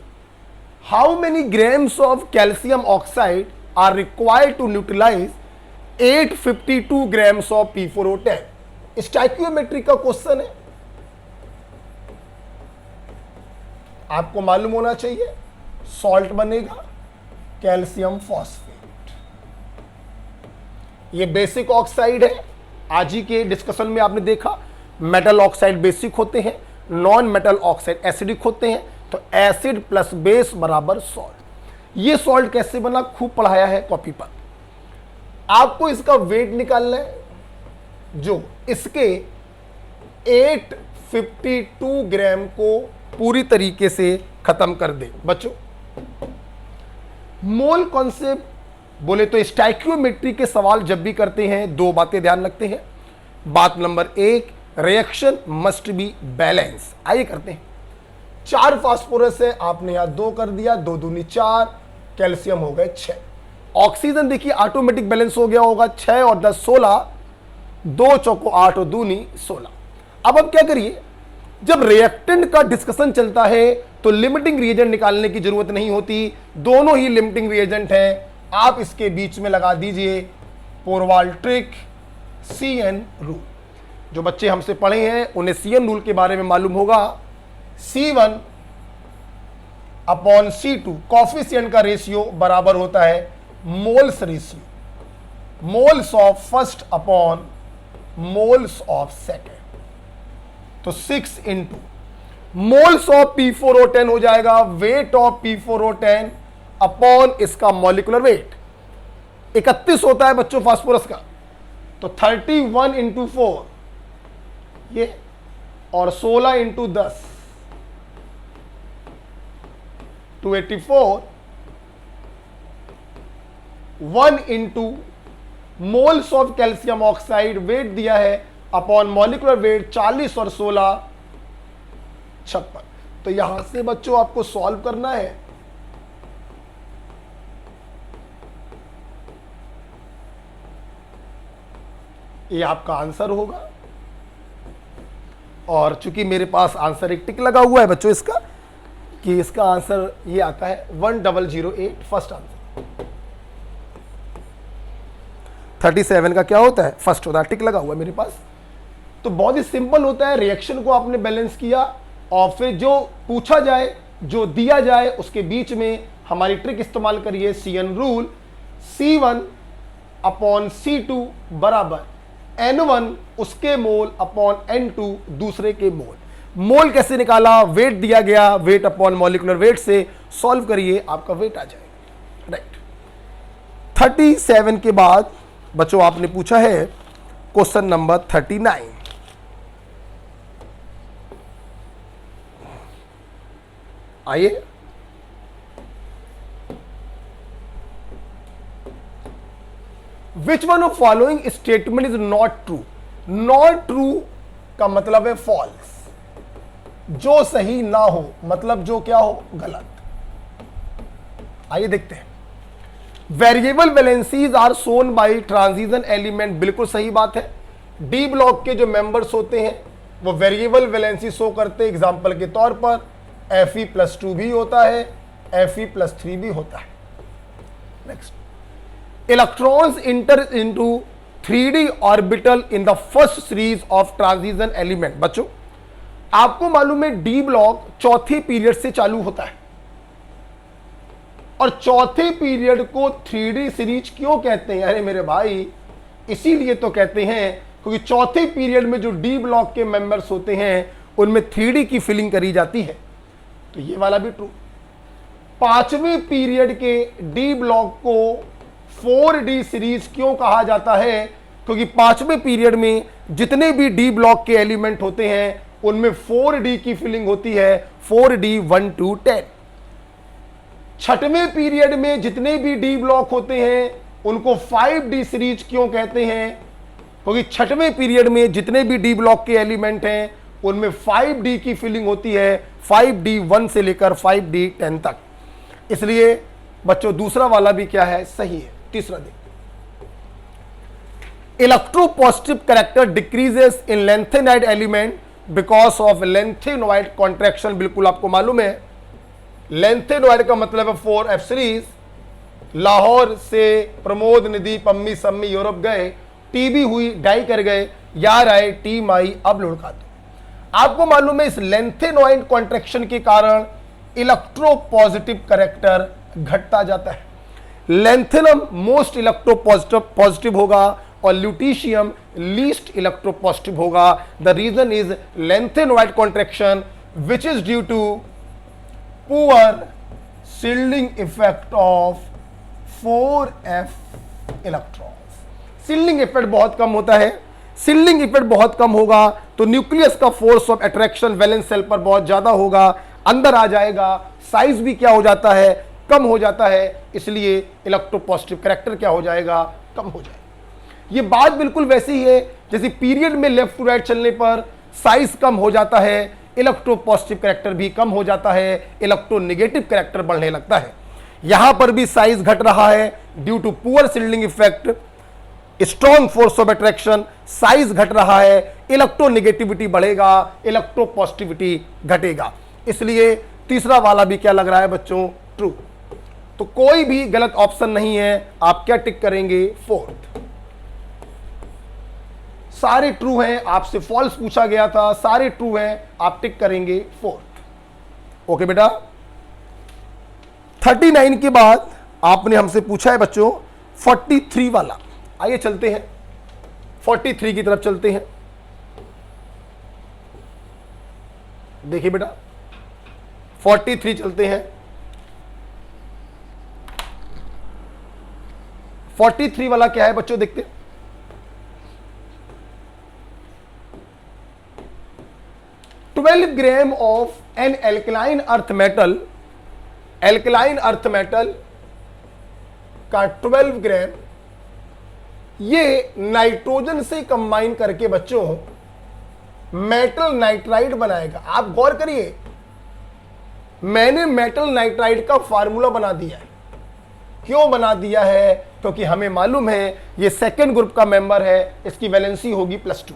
how many grams of calcium oxide are required to neutralize 852 grams of P4O10। Stoichiometry का क्वेश्चन है, आपको मालूम होना चाहिए। सॉल्ट बनेगा कैल्शियम फॉस्फेट, ये बेसिक ऑक्साइड है। आज ही के डिस्कशन में आपने देखा मेटल ऑक्साइड बेसिक होते हैं, नॉन मेटल ऑक्साइड एसिडिक होते हैं। तो एसिड प्लस बेस बराबर सॉल्ट। ये सॉल्ट कैसे बना खूब पढ़ाया है कॉपी पर। आपको इसका वेट निकालना है, जो इसके 852 ग्राम को पूरी तरीके से खत्म कर दे। बच्चों, मोल कॉन्सेप्ट बोले तो स्टोइकियोमेट्री के सवाल जब भी करते हैं दो बातें ध्यान रखते हैं। बात number 1, reaction must be balance. आइए करते हैं। 4 फास्फोरस है, आपने यहां 2 कर दिया, 2 दूनी 4, कैल्शियम हो गए 6। ऑक्सीजन देखिए ऑटोमेटिक बैलेंस हो गया होगा, 6 और 10 16, 2 चौको 8 और दूनी 16। अब क्या करिए, जब रिएक्टेंट का डिस्कशन चलता है तो लिमिटिंग रिएजेंट निकालने की जरूरत नहीं होती, दोनों ही लिमिटिंग रिएजेंट हैं। आप इसके बीच में लगा दीजिए पोरवाल्ट्रिक CN रूल। जो बच्चे हमसे पढ़े हैं उन्हें CN रूल के बारे में मालूम होगा। C1/C2 कॉफिशिएंट का रेशियो बराबर होता है moles ratio, moles of first upon moles of second. तो 6 इंटू मोल्स ऑफ P4O10 हो जाएगा वेट ऑफ P4O10 अपॉन इसका मॉलिक्यूलर वेट। 31 होता है बच्चों फास्फोरस का, तो 31 इंटू 4 ये, और 16 into 10 284, 1 into moles of calcium oxide weight दिया है अपॉन मॉलिक्यूलर वेट 40 और 16 56। तो यहां से बच्चों आपको सॉल्व करना है। ये आपका आंसर होगा, और चूंकि मेरे पास आंसर एक टिक लगा हुआ है बच्चों इसका, कि इसका आंसर ये आता है 1008 फर्स्ट आंसर। 37 का क्या होता है, फर्स्ट होता है, टिक लगा हुआ है मेरे पास। तो बहुत ही सिंपल होता है, रिएक्शन को आपने बैलेंस किया और फिर जो पूछा जाए, जो दिया जाए, उसके बीच में हमारी ट्रिक इस्तेमाल करिए CN रूल। C1/C2 बराबर N1 उसके मोल अपॉन N2 दूसरे के मोल। मोल कैसे निकाला, वेट दिया गया, वेट अपॉन मॉलिक्यूलर वेट से सॉल्व करिए, आपका वेट आ जाएगा, राइट। 37 के बाद बच्चों आपने पूछा है क्वेश्चन नंबर 39। आइए, विच one of following statement is not true. Not true का मतलब है फॉल्स, जो सही ना हो, मतलब जो क्या हो, गलत। आइए देखते हैं। Variable valencies are shown by transition element, बिल्कुल सही बात है। डी ब्लॉक के जो मेंबर्स होते हैं वो वेरिएबल वैलेंसी शो करते हैं। एग्जांपल के तौर पर Fe+2 भी होता है, Fe+3 भी होता है। Next, electrons inter into 3D orbital in the first series of transition element. बच्चों, आपको मालूम है डी ब्लॉक चौथे पीरियड से चालू होता है, और चौथे पीरियड को 3D सीरीज क्यों कहते हैं? अरे मेरे भाई, इसीलिए तो कहते हैं क्योंकि चौथे पीरियड में जो डी ब्लॉक के मेंबर्स होते हैं उनमें 3D की फिलिंग करी जाती है। तो ये वाला भी ट्रू। पांचवें पीरियड के डी ब्लॉक को 4D सीरीज क्यों कहा जाता है? क्योंकि पांचवें पीरियड में जितने भी डी ब्लॉक के एलिमेंट होते हैं उनमें 4D की फिलिंग होती है, 4D 1 to 10। छठवें पीरियड में जितने भी डी ब्लॉक होते हैं उनको 5D सीरीज क्यों कहते हैं? क्योंकि छठवें पीरियड में जितने भी डी ब्लॉक के एलिमेंट हैं उनमें 5D की फिलिंग होती है, 5D 1 से लेकर 5D 10 तक। इसलिए बच्चों दूसरा वाला भी क्या है? सही है। तीसरा देखिए, electropositive character decreases in lanthanide element because of lanthanoid contraction. बिल्कुल आपको मालूम है लेंथेनॉइड का मतलब है 4F सीरीज। लाहौर से प्रमोद, निधि, पम्मी, सम्मी यूरोप गए, टीबी हुई, डाई कर गए, यार आए, टीम आई, अब लुढ़का दो। आपको मालूम है इस लेंथेनॉइड कॉन्ट्रैक्शन के कारण इलेक्ट्रोपॉजिटिव कैरेक्टर घटता जाता है। लेंथेनम मोस्ट इलेक्ट्रोपॉजिटिव होगा और ल्यूटीशियम लीस्ट इलेक्ट्रोपॉजिटिव होगा। The reason is lanthanoid contraction which is due to poor shielding effect of 4F electrons. Shielding effect बहुत कम होता है। शिल्डिंग इफेक्ट बहुत कम होगा तो न्यूक्लियस का force of attraction valence shell पर बहुत ज्यादा होगा, अंदर आ जाएगा, साइज भी क्या हो जाता है? कम हो जाता है। इसलिए इलेक्ट्रोपॉजिटिव कैरेक्टर क्या हो जाएगा? कम हो जाएगा। ये बात बिल्कुल वैसी ही है जैसे पीरियड में लेफ्ट टू राइट चलने पर साइज कम हो जाता है, इलेक्ट्रोपॉजिटिव कैरेक्टर भी कम हो जाता है, इलेक्ट्रोनेगेटिव कैरेक्टर बढ़ने लगता है। यहां पर भी साइज घट रहा है due to poor shielding effect, strong force of attraction, size घट रहा है, इलेक्ट्रोनेगेटिविटी बढ़ेगा, इलेक्ट्रोपॉजिटिविटी घटेगा। इसलिए तीसरा वाला भी क्या लग रहा है बच्चों? ट्रू। तो कोई भी गलत ऑप्शन नहीं है। आप क्या टिक करेंगे? फोर्थ। सारे ट्रू हैं। आपसे फॉल्स पूछा गया था, सारे ट्रू हैं, आप टिक करेंगे फोर्थ। ओके बेटा। 39 के बाद आपने हमसे पूछा है बच्चों 43 वाला। आइए चलते हैं 43 की तरफ चलते हैं। देखिए बेटा 43 चलते हैं। 43 वाला क्या है बच्चों? देखते हैं। Twelve gram of an alkaline earth metal, alkaline earth metal का 12 ग्राम ये नाइट्रोजन से कंबाइन करके बच्चों मेटल नाइट्राइड बनाएगा। आप गौर करिए, मैंने मेटल नाइट्राइड का फार्मूला बना दिया है। क्यों बना दिया है? क्योंकि हमें मालूम है ये सेकेंड ग्रुप का मेंबर है, इसकी वैलेंसी होगी +2।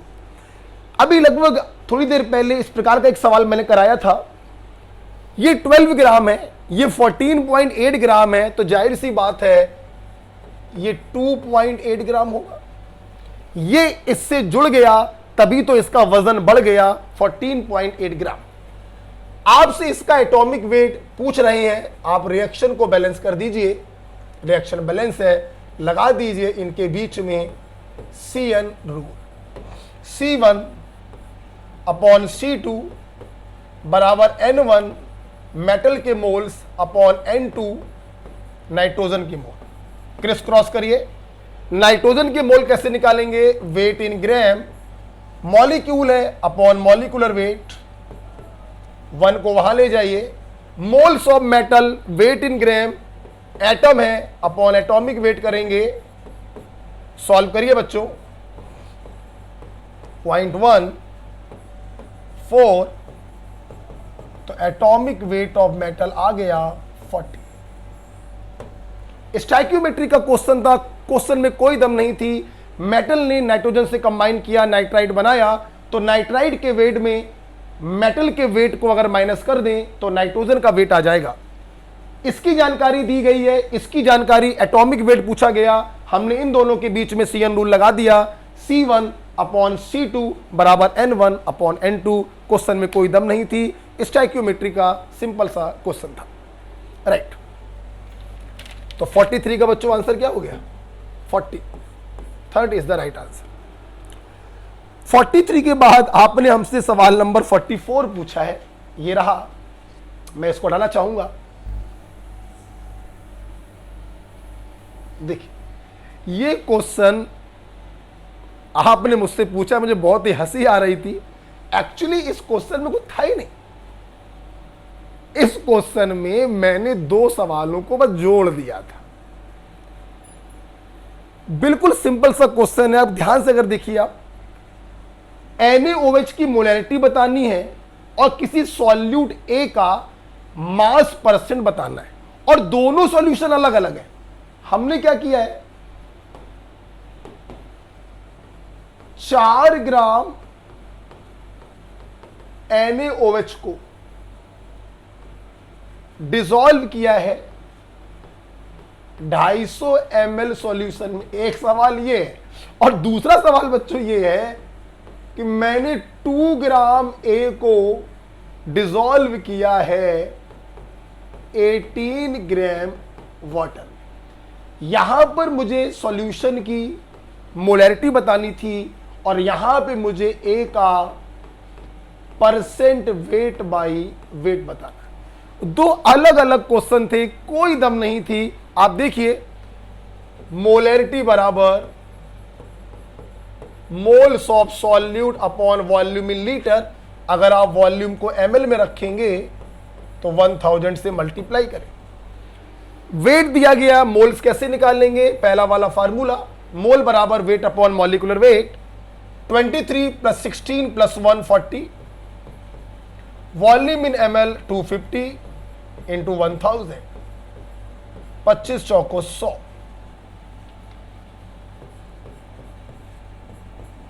अभी लगभग थोड़ी देर पहले इस प्रकार का एक सवाल मैंने कराया था। ये 12 ग्राम है, ये 14.8 ग्राम है, तो जाहिर सी बात है ये 2.8 ग्राम होगा। ये इससे जुड़ गया तभी तो इसका वजन बढ़ गया 14.8 ग्राम। आपसे इसका एटॉमिक वेट पूछ रहे हैं, आप रिएक्शन को बैलेंस कर दीजिए। रिएक्शन बैलेंस है, लगा दीजिए इनके बीच में CN rule. C1 upon C2 बराबर N1 मेटल के मोल्स अपॉन N2 नाइट्रोजन की मोल। क्रिस क्रॉस करिए। नाइट्रोजन के मोल कैसे निकालेंगे? वेट इन ग्राम, मॉलिक्यूल है अपॉन मॉलिक्यूलर वेट, 1 को वहां ले जाइए। Moles of metal weight in gram, atom है अपॉन एटॉमिक वेट करेंगे। सॉल्व करिए बच्चों। 0.14 तो एटॉमिक वेट ऑफ मेटल आ गया 40। स्टाइक्योमेट्री का क्वेश्चन था, क्वेश्चन में कोई दम नहीं थी। मेटल ने नाइट्रोजन से कंबाइन किया, नाइट्राइड बनाया, तो नाइट्राइड के वेट में मेटल के वेट को अगर माइनस कर दें तो नाइट्रोजन का वेट आ जाएगा। इसकी जानकारी दी गई है, इसकी जानकारी एटॉमिक वेट पूछा गया, हमने इन दोनों के बीच में CN रूल लगा दिया। C1 अपॉन C2 बराबर N1 अपॉन N2 क्वेश्चन में कोई दम नहीं थी, स्टोइकियोमेट्री का सिंपल सा क्वेश्चन था, राइट। तो 43 का बच्चों आंसर क्या हो गया? 40, third is the right answer. 43 के बाद आपने हमसे सवाल नंबर 44 पूछा है, ये रहा, मैं इसको हटाना चाहूंगा। देखिए ये क्वेश्चन आपने मुझसे पूछा, मुझे बहुत ही हंसी आ रही थी। एक्चुअली इस क्वेश्चन में कुछ था ही नहीं। इस क्वेश्चन में मैंने 2 सवालों को बस जोड़ दिया था। बिल्कुल सिंपल सा क्वेश्चन है। आप ध्यान से अगर देखिए, आप NaOH की मोलैरिटी बतानी है और किसी सॉल्यूट A का मास परसेंट बताना है, और दोनों सॉल्यूशन अलग अलग है। हमने क्या किया है, 4 ग्राम NaOH को डिसॉल्व किया है 250 ml सॉल्यूशन में। एक सवाल ये है, और दूसरा सवाल बच्चों ये है कि मैंने 2 ग्राम A को डिसॉल्व किया है 18 ग्राम वाटर में। यहां पर मुझे सॉल्यूशन की मोलैरिटी बतानी थी, और यहां पे मुझे A का परसेंट वेट बाई वेट बताना। 2 अलग अलग क्वेश्चन थे, कोई दम नहीं थी। आप देखिए, मोलैरिटी बराबर moles of solute upon volume in litre. अगर आप वॉल्यूम को ml में रखेंगे तो 1000 से मल्टीप्लाई करें। वेट दिया गया, मोल्स कैसे निकालेंगे? पहला वाला फार्मूला, मोल बराबर weight upon molecular weight, 23 plus 16 plus 140, volume in ml 250 into 1000, 25 चौको 100।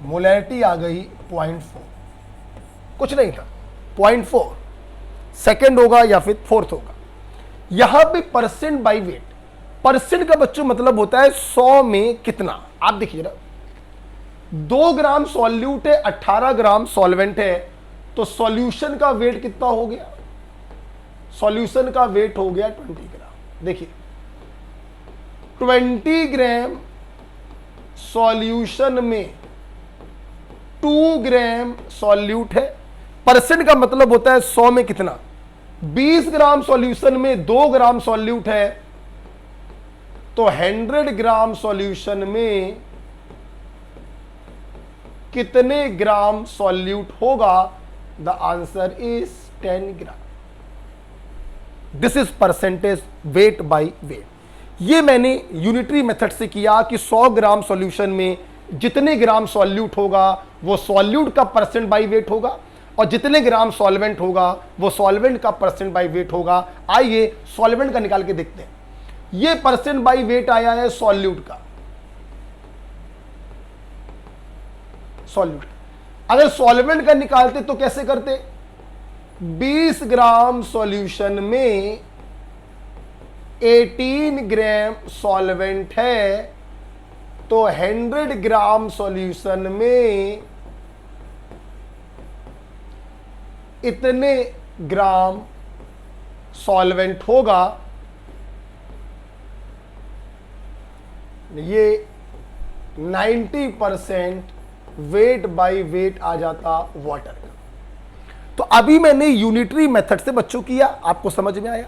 मोलैरिटी आ गई 0.4, कुछ नहीं था, 0.4 सेकेंड होगा या फिर फोर्थ होगा। यहां पे परसेंट बाई वेट, परसेंट का बच्चों मतलब होता है 100 में कितना। आप देखिए ना, 2 ग्राम सॉल्यूट है, 18 ग्राम सॉल्वेंट है, तो सॉल्यूशन का वेट कितना हो गया? सॉल्यूशन का वेट हो गया 20 ग्राम। देखिए 20 ग्राम सॉल्यूशन में 2 ग्राम सॉल्यूट है। परसेंट का मतलब होता है 100 में कितना। 20 ग्राम सॉल्यूशन में 2 ग्राम सॉल्यूट है, तो 100 ग्राम सॉल्यूशन में कितने ग्राम सॉल्यूट होगा? The answer is 10 gram. This is percentage weight by weight. ये मैंने यूनिटरी मेथड से किया कि 100 ग्राम सॉल्यूशन में जितने ग्राम सॉल्यूट होगा वो सॉल्यूट का परसेंट बाई वेट होगा, और जितने ग्राम सॉल्वेंट होगा वो सॉल्वेंट का परसेंट बाई वेट होगा। आइए सॉल्वेंट का निकाल के देखते हैं। ये परसेंट बाई वेट आया है सॉल्यूट का। सॉल्यूट अगर सॉल्वेंट का निकालते तो कैसे करते? 20 ग्राम सॉल्यूशन में 18 ग्राम सॉल्वेंट है, तो 100 ग्राम सॉल्यूशन में इतने ग्राम सॉल्वेंट होगा। ये 90% वेट बाय वेट आ जाता वाटर का। तो अभी मैंने यूनिटरी मेथड से बच्चों किया, आपको समझ में आया।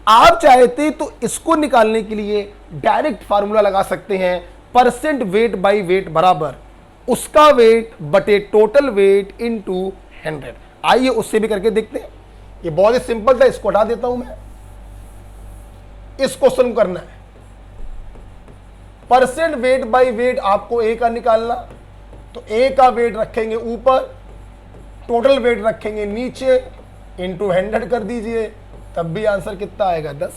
आप चाहते तो इसको निकालने के लिए डायरेक्ट फार्मूला लगा सकते हैं, परसेंट वेट बाय वेट बराबर उसका वेट बटे टोटल वेट इनटू 100। आइए उससे भी करके देखते हैं। ये बहुत ही सिंपल था, इसको हटा देता हूं मैं। इस क्वेश्चन को करना है, परसेंट वेट बाय वेट आपको ए का निकालना, तो ए का वेट रखेंगे ऊपर, टोटल वेट रखेंगे नीचे, इंटू 100 कर दीजिए, तब भी आंसर कितना आएगा? 10।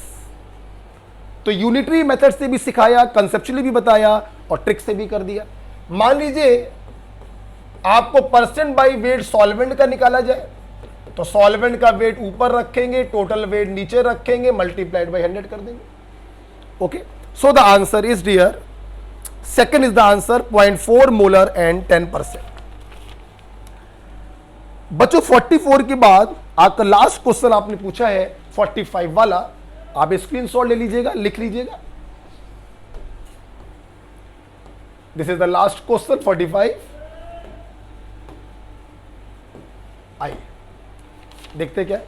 तो यूनिटरी मेथड से भी सिखाया, कंसेप्चुअली भी बताया और ट्रिक से भी कर दिया। मान लीजिए आपको परसेंट बाय वेट सॉल्वेंट का निकाला जाए, तो सॉल्वेंट का वेट ऊपर रखेंगे, टोटल वेट नीचे रखेंगे, मल्टीप्लाइड बाय 100 कर देंगे। Okay, so the answer is dear, second is the answer, 0.4 molar and 10%। बच्चों 44 के बाद आपका लास्ट क्वेश्चन आपने पूछा है 45 वाला, आप स्क्रीनशॉट ले लीजिएगा, लिख लीजिएगा। This is the last question 45। आइए देखते क्या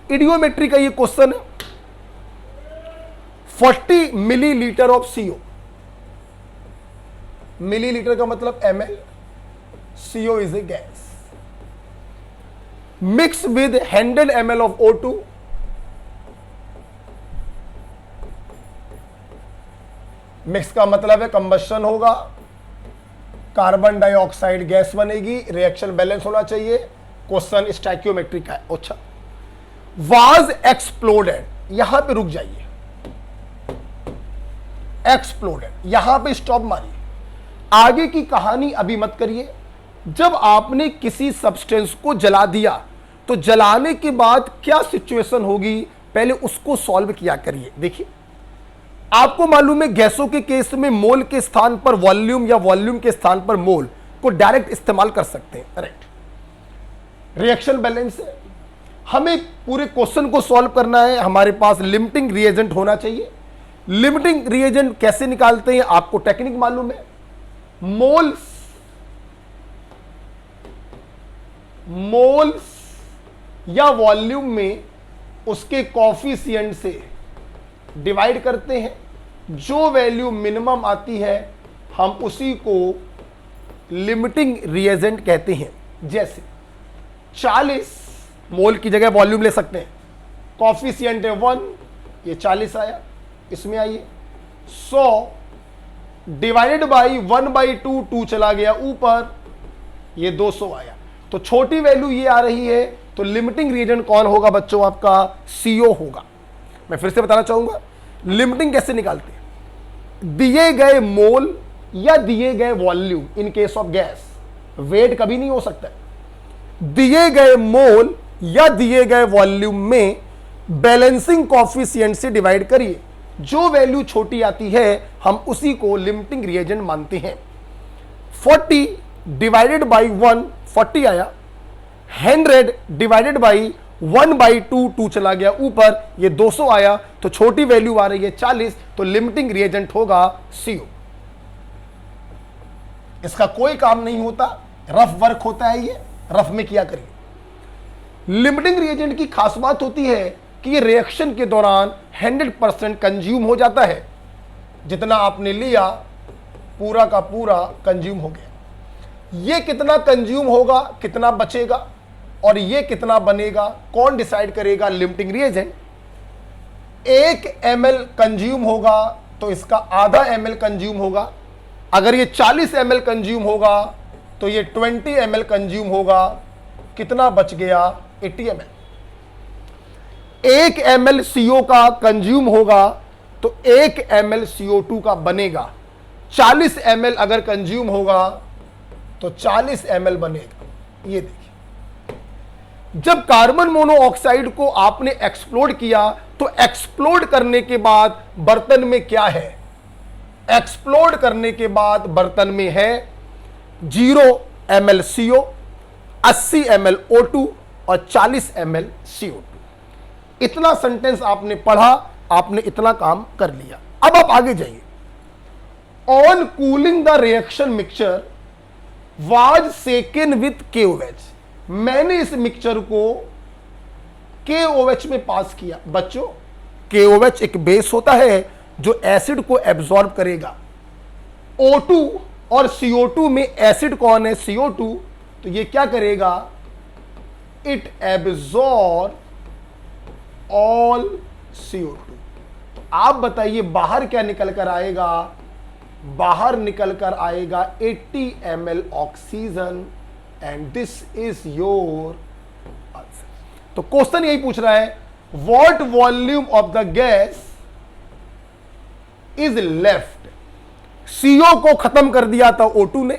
इडियोमेट्री का ये क्वेश्चन है। 40 मिलीलीटर ऑफ सीओ, मिलीलीटर का मतलब ml, CO is a gas, mix with 100 ml of O2, mix का मतलब है कंबशन होगा, कार्बन डाइऑक्साइड गैस बनेगी, रिएक्शन बैलेंस होना चाहिए। क्वेश्चन स्टैक्योमेट्री का है। अच्छा, वाज एक्सप्लोडेड, यहां पे रुक जाइए, एक्सप्लोडेड, यहां पे स्टॉप मारिए, आगे की कहानी अभी मत करिए। जब आपने किसी सब्सटेंस को जला दिया तो जलाने के बाद क्या सिचुएशन होगी, पहले उसको सॉल्व किया करिए। देखिए, आपको मालूम है गैसों के केस में मोल के स्थान पर वॉल्यूम या वॉल्यूम के स्थान पर मोल को डायरेक्ट इस्तेमाल कर सकते हैं। करेक्ट, रिएक्शन बैलेंस है, हमें पूरे क्वेश्चन को सॉल्व करना है, हमारे पास लिमिटिंग रिएजेंट होना चाहिए। लिमिटिंग रिएजेंट कैसे निकालते हैं, आपको टेक्निक मालूम है। मोल्स या वॉल्यूम में उसके कॉफिशिएंट से डिवाइड करते हैं, जो वैल्यू मिनिमम आती है हम उसी को लिमिटिंग रिएजेंट कहते हैं। जैसे 40 मोल की जगह वॉल्यूम ले सकते हैं, कॉफिशिएंट है 1, ये 40 आया, इसमें आइए 100 डिवाइडेड बाई 1/2, 2 चला गया ऊपर, ये 200 आया। तो छोटी वैल्यू ये आ रही है, तो लिमिटिंग रिएजेंट कौन होगा बच्चों, आपका CO होगा। मैं फिर से बताना चाहूंगा लिमिटिंग कैसे निकालते हैं। दिए गए मोल या दिए गए volume, in case of gas weight कभी नहीं हो सकता, दिए गए मोल या दिए गए वॉल्यूम में बैलेंसिंग कॉफिशिएंट से डिवाइड करिए, जो वैल्यू छोटी आती है हम उसी को लिमिटिंग रिएजेंट मानते हैं। 40 डिवाइडेड बाई 1, 40 आया, 100 डिवाइडेड बाई 1/2, 2 चला गया ऊपर, ये 200 आया, तो छोटी वैल्यू आ रही है 40, तो लिमिटिंग रिएजेंट होगा CO। इसका कोई काम नहीं होता, रफ वर्क होता है, ये रफ में किया करिए। लिमिटिंग रिएजेंट की खास बात होती है कि ये रिएक्शन के दौरान 100% कंज्यूम हो जाता है, जितना आपने लिया पूरा का पूरा कंज्यूम हो गया। ये कितना कंज्यूम होगा, कितना बचेगा और ये कितना बनेगा, कौन डिसाइड करेगा, लिमिटिंग रिएजेंट। 1 ml कंज्यूम होगा तो इसका आधा ml कंज्यूम होगा, अगर ये 40 ml कंज्यूम होगा तो ये 20 ml कंज्यूम होगा, कितना बच गया, 80 ml। 1 ml CO का कंज्यूम होगा तो 1 ml CO2 का बनेगा। 40 ml अगर कंज्यूम होगा तो 40 ml बनेगा। ये देखिए, जब कार्बन मोनोऑक्साइड को आपने एक्सप्लोड किया तो एक्सप्लोड करने के बाद बर्तन में क्या है, एक्सप्लोड करने के बाद बर्तन में है 0 ml CO, 80 ml O2 और 40 ml CO2। इतना सेंटेंस आपने पढ़ा, आपने इतना काम कर लिया। अब आप आगे जाइए। On cooling the reaction mixture was सेकन with KOH, मैंने इस मिक्सचर को KOH में पास किया। बच्चों, KOH एक बेस होता है जो एसिड को एब्जॉर्ब करेगा। O2 और CO2 में एसिड कौन है, CO2, तो ये क्या करेगा, इट एब्जॉर्ब ऑल CO2। तो आप बताइए बाहर क्या निकल कर आएगा, बाहर निकल कर आएगा 80 ml oxygen, and this is your answer. तो क्वेश्चन यही पूछ रहा है, what volume of the gas is left. CO को खत्म कर दिया था O2 ने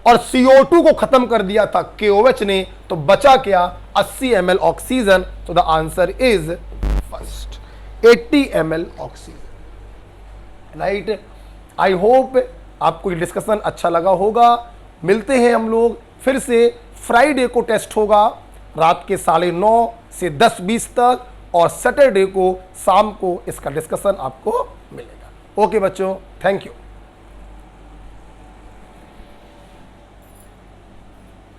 और CO2 को खत्म कर दिया था KOH ने, तो बचा क्या, 80 ml ऑक्सीजन। तो the answer is first 80 ml oxygen. Right, I hope आपको ये डिस्कशन अच्छा लगा होगा। मिलते हैं हम लोग फिर से फ्राइडे को टेस्ट होगा रात के 9:30 से 10:20 तक, और सैटरडे को शाम को इसका डिस्कशन आपको मिलेगा। ओके बच्चों, थैंक यू।